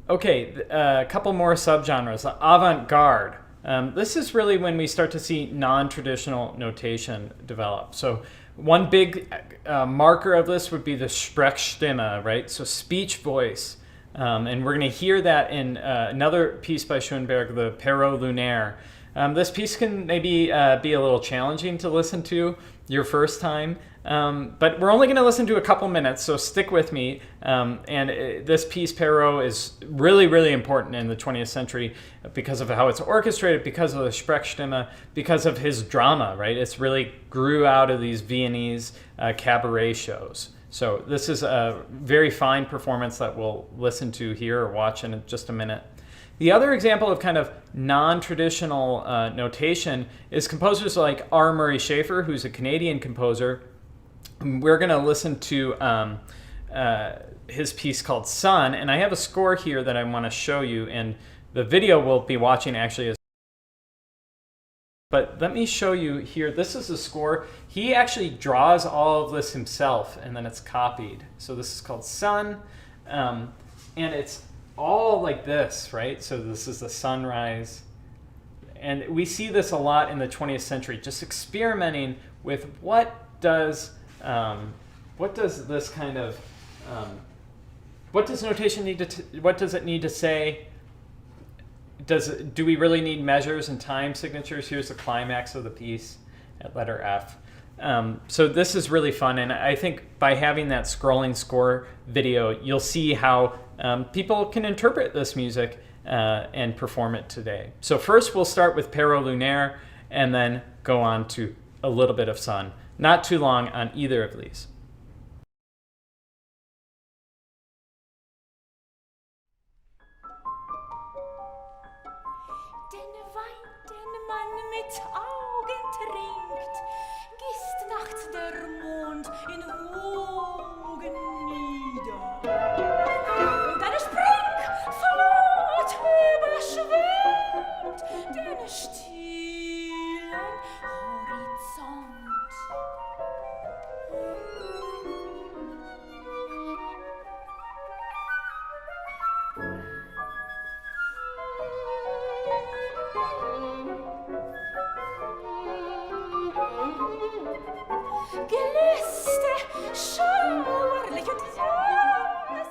Okay, a couple more subgenres. Avant-garde. This is really when we start to see non-traditional notation develop. So one big marker of this would be the Sprechstimme, right? So speech voice. And we're going to hear that in another piece by Schoenberg, the Perrault Lunaire. This piece can maybe be a little challenging to listen to your first time, but we're only going to listen to a couple minutes, so stick with me. This piece, Perrault, is really, really important in the 20th century because of how it's orchestrated, because of the Sprechstimme, because of his drama, right? It's really grew out of these Viennese cabaret shows. So this is a very fine performance that we'll listen to here or watch in just a minute. The other example of kind of non-traditional notation is composers like R. Murray Schafer, who's a Canadian composer. we're going to listen to his piece called Sun, and I have a score here that I want to show you, and the video we'll be watching actually is. But let me show you here. This is the score. He actually draws all of this himself, and then it's copied. So this is called Sun, and it's all like this, right? So this is the sunrise. And we see this a lot in the 20th century, just experimenting with what does this kind of, what does notation need to, what does it need to say? Do we really need measures and time signatures? Here's the climax of the piece at letter F. So this is really fun, and I think by having that scrolling score video, you'll see how people can interpret this music and perform it today. So first we'll start with Perrault Lunaire and then go on to a little bit of Sun. Not too long on either of these. Den Wein, den man mit Augen trinkt, gießt nachts der Mond in Wogen nieder. Und eine Springflut überschwemmt den stillen Horizont. Gelüste, schauerlich und süß.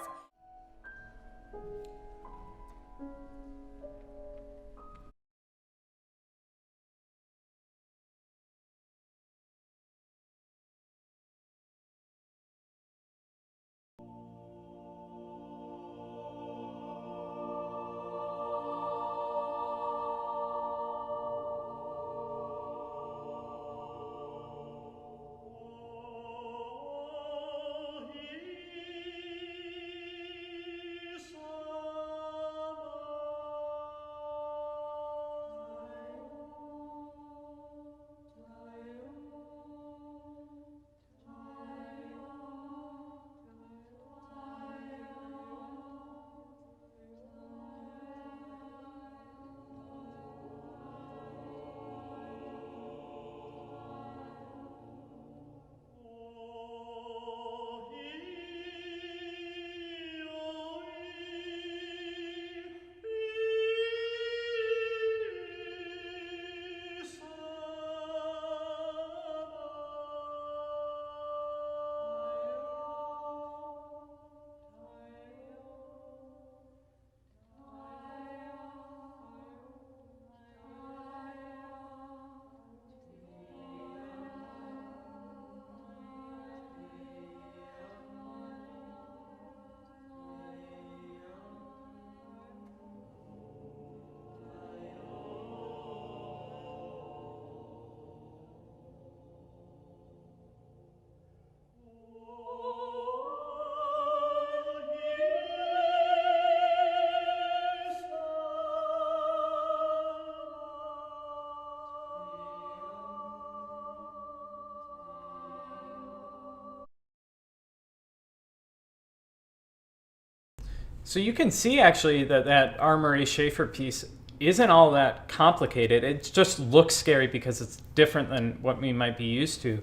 So you can see actually that R. Murray Schafer piece isn't all that complicated. It just looks scary because it's different than what we might be used to.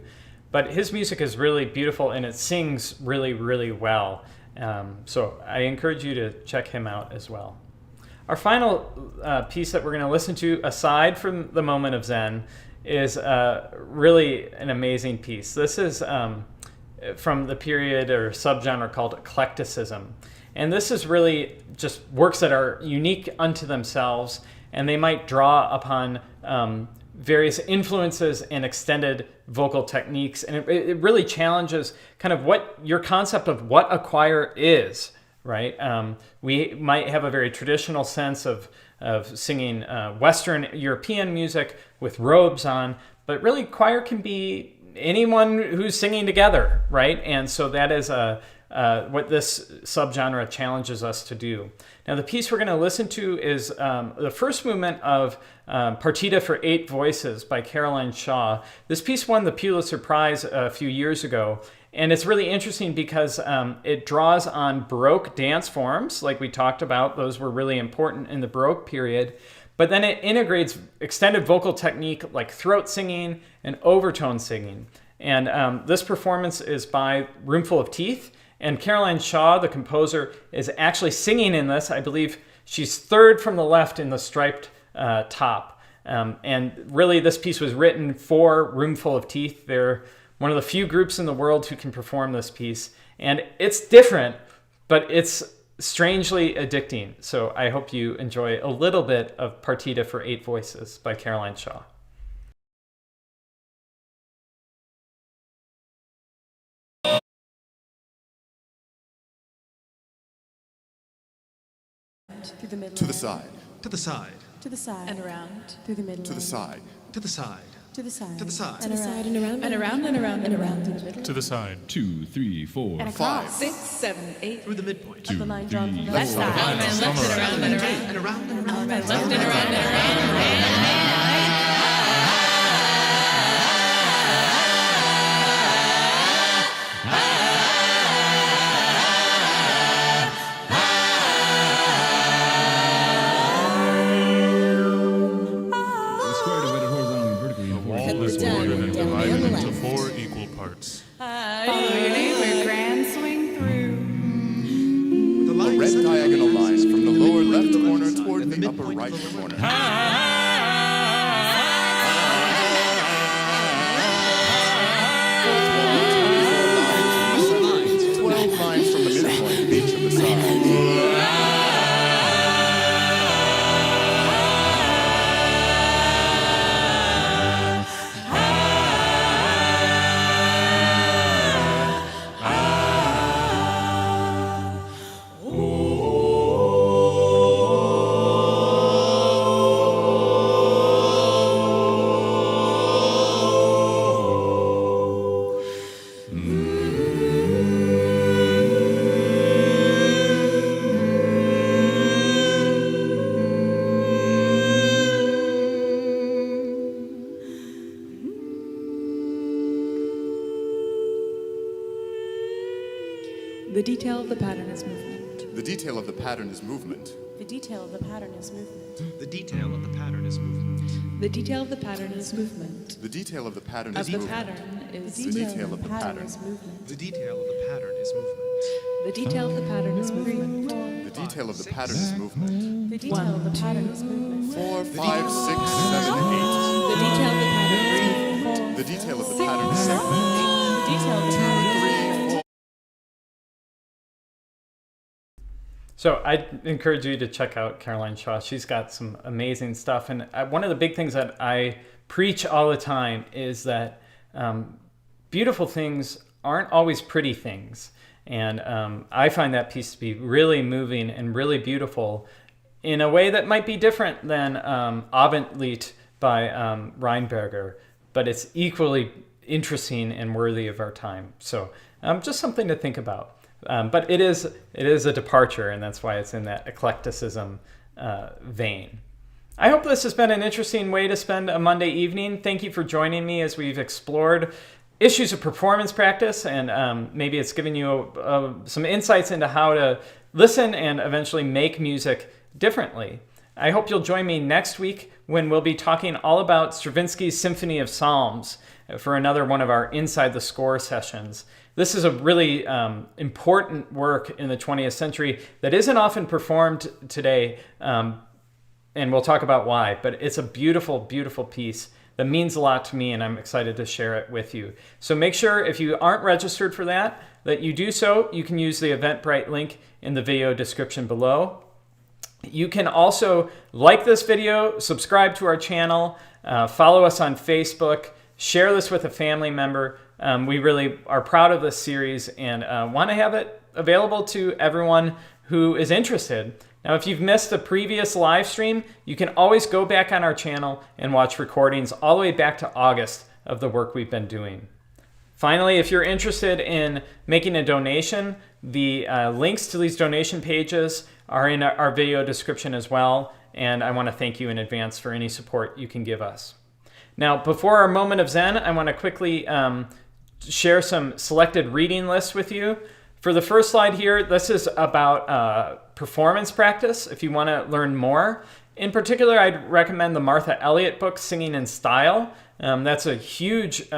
But his music is really beautiful and it sings really, really well. So I encourage you to check him out as well. Our final piece that we're going to listen to, aside from the Moment of Zen, is really an amazing piece. This is from the period or subgenre called eclecticism. And this is really just works that are unique unto themselves, and they might draw upon various influences and extended vocal techniques. And it really challenges kind of what your concept of what a choir is, right? We might have a very traditional sense of singing Western European music with robes on, but really choir can be anyone who's singing together, right? And so that is what this subgenre challenges us to do. Now, the piece we're going to listen to is the first movement of Partita for 8 Voices by Caroline Shaw. This piece won the Pulitzer Prize a few years ago, And it's really interesting because it draws on Baroque dance forms, like we talked about. Those were really important in the Baroque period. But then it integrates extended vocal technique like throat singing and overtone singing. And this performance is by Roomful of Teeth. And Caroline Shaw, the composer, is actually singing in this. I believe she's third from the left in the striped top. And really, this piece was written for Roomful of Teeth. They're one of the few groups in the world who can perform this piece. And it's different, but it's strangely addicting. So I hope you enjoy a little bit of Partita for 8 Voices by Caroline Shaw. Through the middle. To the side. To the side. To the side. And around. Through the middle. To the side. To the side. To the side. To the side. And around and around And around and around and around. through the middle. To the side. 2, 3, 4. And across. 6, 7, 8. Through the midpoint. Of the line drawn from the Left left side. side. And left and around and around. And around and around. Left and around and around. The square divided horizontally and vertically in 4 Wall is longer than divided into 4 equal parts. Follow your neighbor, grand swing through. The A line red centers diagonal lines from the lower left corner side toward and the upper midpoint right of the corner. lines. 12 lines from the midpoint of each of the sides. The detail of the pattern is movement. The detail of the pattern is movement. The detail of the pattern is movement. The detail of the pattern is movement. The detail of the pattern is movement. The detail of the pattern Of is the movement. pattern is The detail of the pattern. is movement. The detail of the pattern is movement. the detail of the pattern is movement. The detail of the pattern is movement. The detail of the pattern is movement. 4, 5, 6, 7, The detail of the pattern is movement. 8. The detail of the pattern is movement. The detail of the pattern is 3, 4. So I encourage you to check out Caroline Shaw. She's got some amazing stuff. And one of the big things that I preach all the time is that beautiful things aren't always pretty things. And I find that piece to be really moving and really beautiful in a way that might be different than Abendlied by Reinberger, but it's equally interesting and worthy of our time. So just something to think about. But it is a departure, and that's why it's in that eclecticism vein. I hope this has been an interesting way to spend a Monday evening. Thank you for joining me as we've explored issues of performance practice, and maybe it's given you some insights into how to listen and eventually make music differently. I hope you'll join me next week when we'll be talking all about Stravinsky's Symphony of Psalms for another one of our Inside the Score sessions. This is a really important work in the 20th century that isn't often performed today, and we'll talk about why, but it's a beautiful, beautiful piece that means a lot to me, and I'm excited to share it with you. So make sure, if you aren't registered for that you do so. You can use the Eventbrite link in the video description below. You can also like this video, subscribe to our channel, follow us on Facebook, share this with a family member. We really are proud of this series and want to have it available to everyone who is interested. Now, if you've missed a previous live stream, you can always go back on our channel and watch recordings all the way back to August of the work we've been doing. Finally, if you're interested in making a donation, the links to these donation pages are in our video description as well, and I want to thank you in advance for any support you can give us. Now, before our moment of Zen, I want to quickly share some selected reading lists with you. For the first slide here, this is about performance practice if you want to learn more. In particular, I'd recommend the Martha Elliott book, Singing in Style. That's a huge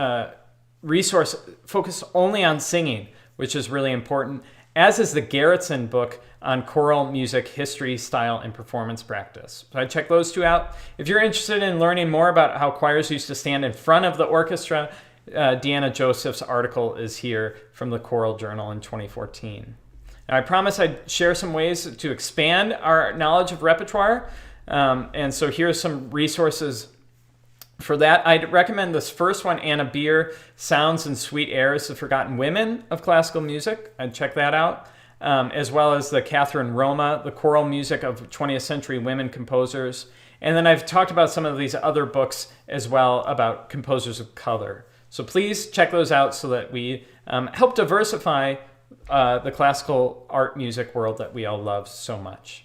resource focused only on singing, which is really important, as is the Gerritsen book on choral music history, style, and performance practice. So I'd check those two out. If you're interested in learning more about how choirs used to stand in front of the orchestra, Deanna Joseph's article is here from the Choral Journal in 2014. Now, I promised I'd share some ways to expand our knowledge of repertoire. And so here's some resources for that. I'd recommend this first one, Anna Beer, Sounds and Sweet Airs, The Forgotten Women of Classical Music. I'd check that out. As well as the Catherine Roma, The Choral Music of 20th Century Women Composers. And then I've talked about some of these other books as well about composers of color. So please check those out so that we help diversify the classical art music world that we all love so much.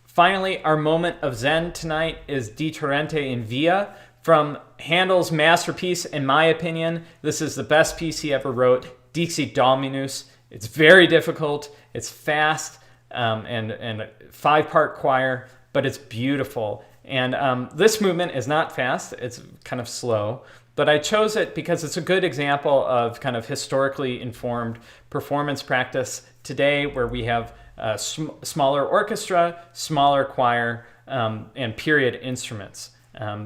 Finally, our moment of Zen tonight is Di Torrente in Via from Handel's masterpiece, in my opinion. This is the best piece he ever wrote, Dixit Dominus. It's very difficult, it's fast, and a 5-part choir, but it's beautiful. And this movement is not fast, it's kind of slow, but I chose it because it's a good example of kind of historically informed performance practice today, where we have a smaller orchestra, smaller choir, and period instruments.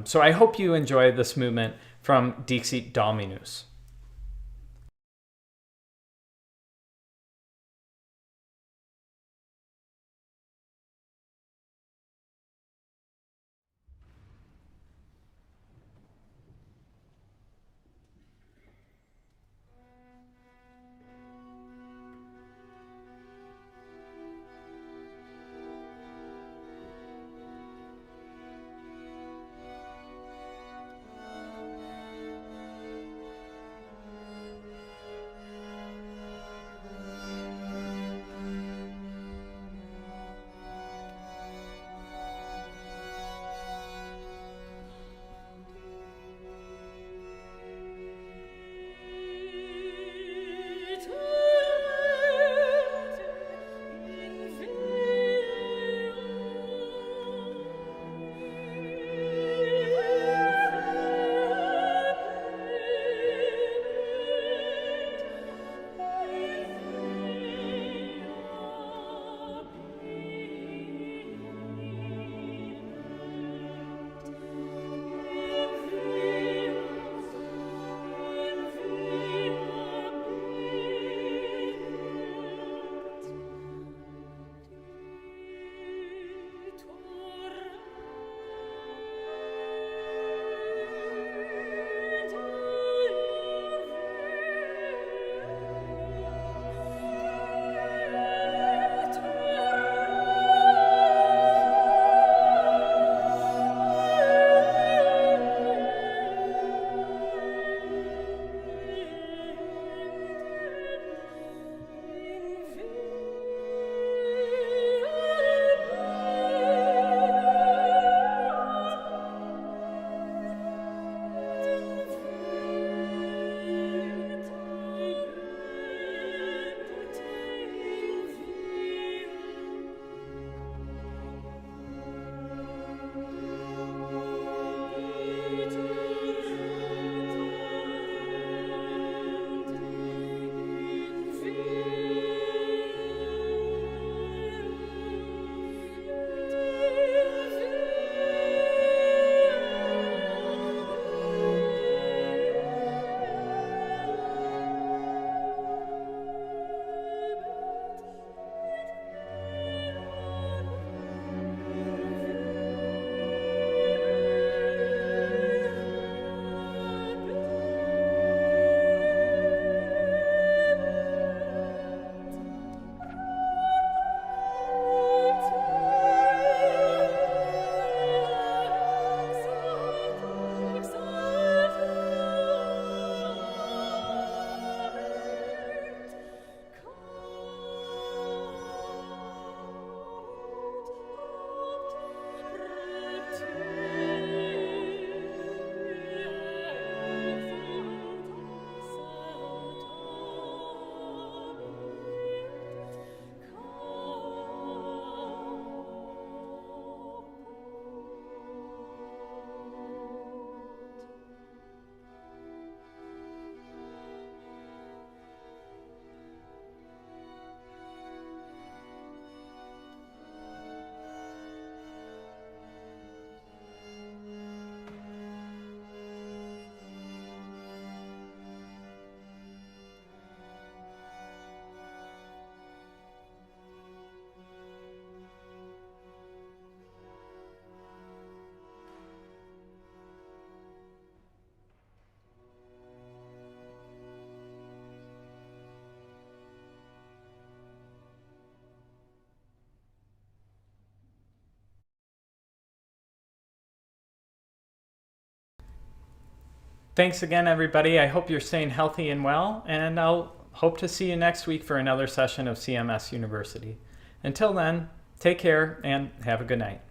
So I hope you enjoy this movement from Dixit Dominus. Thanks again, everybody. I hope you're staying healthy and well, and I'll hope to see you next week for another session of CMS University. Until then, take care and have a good night.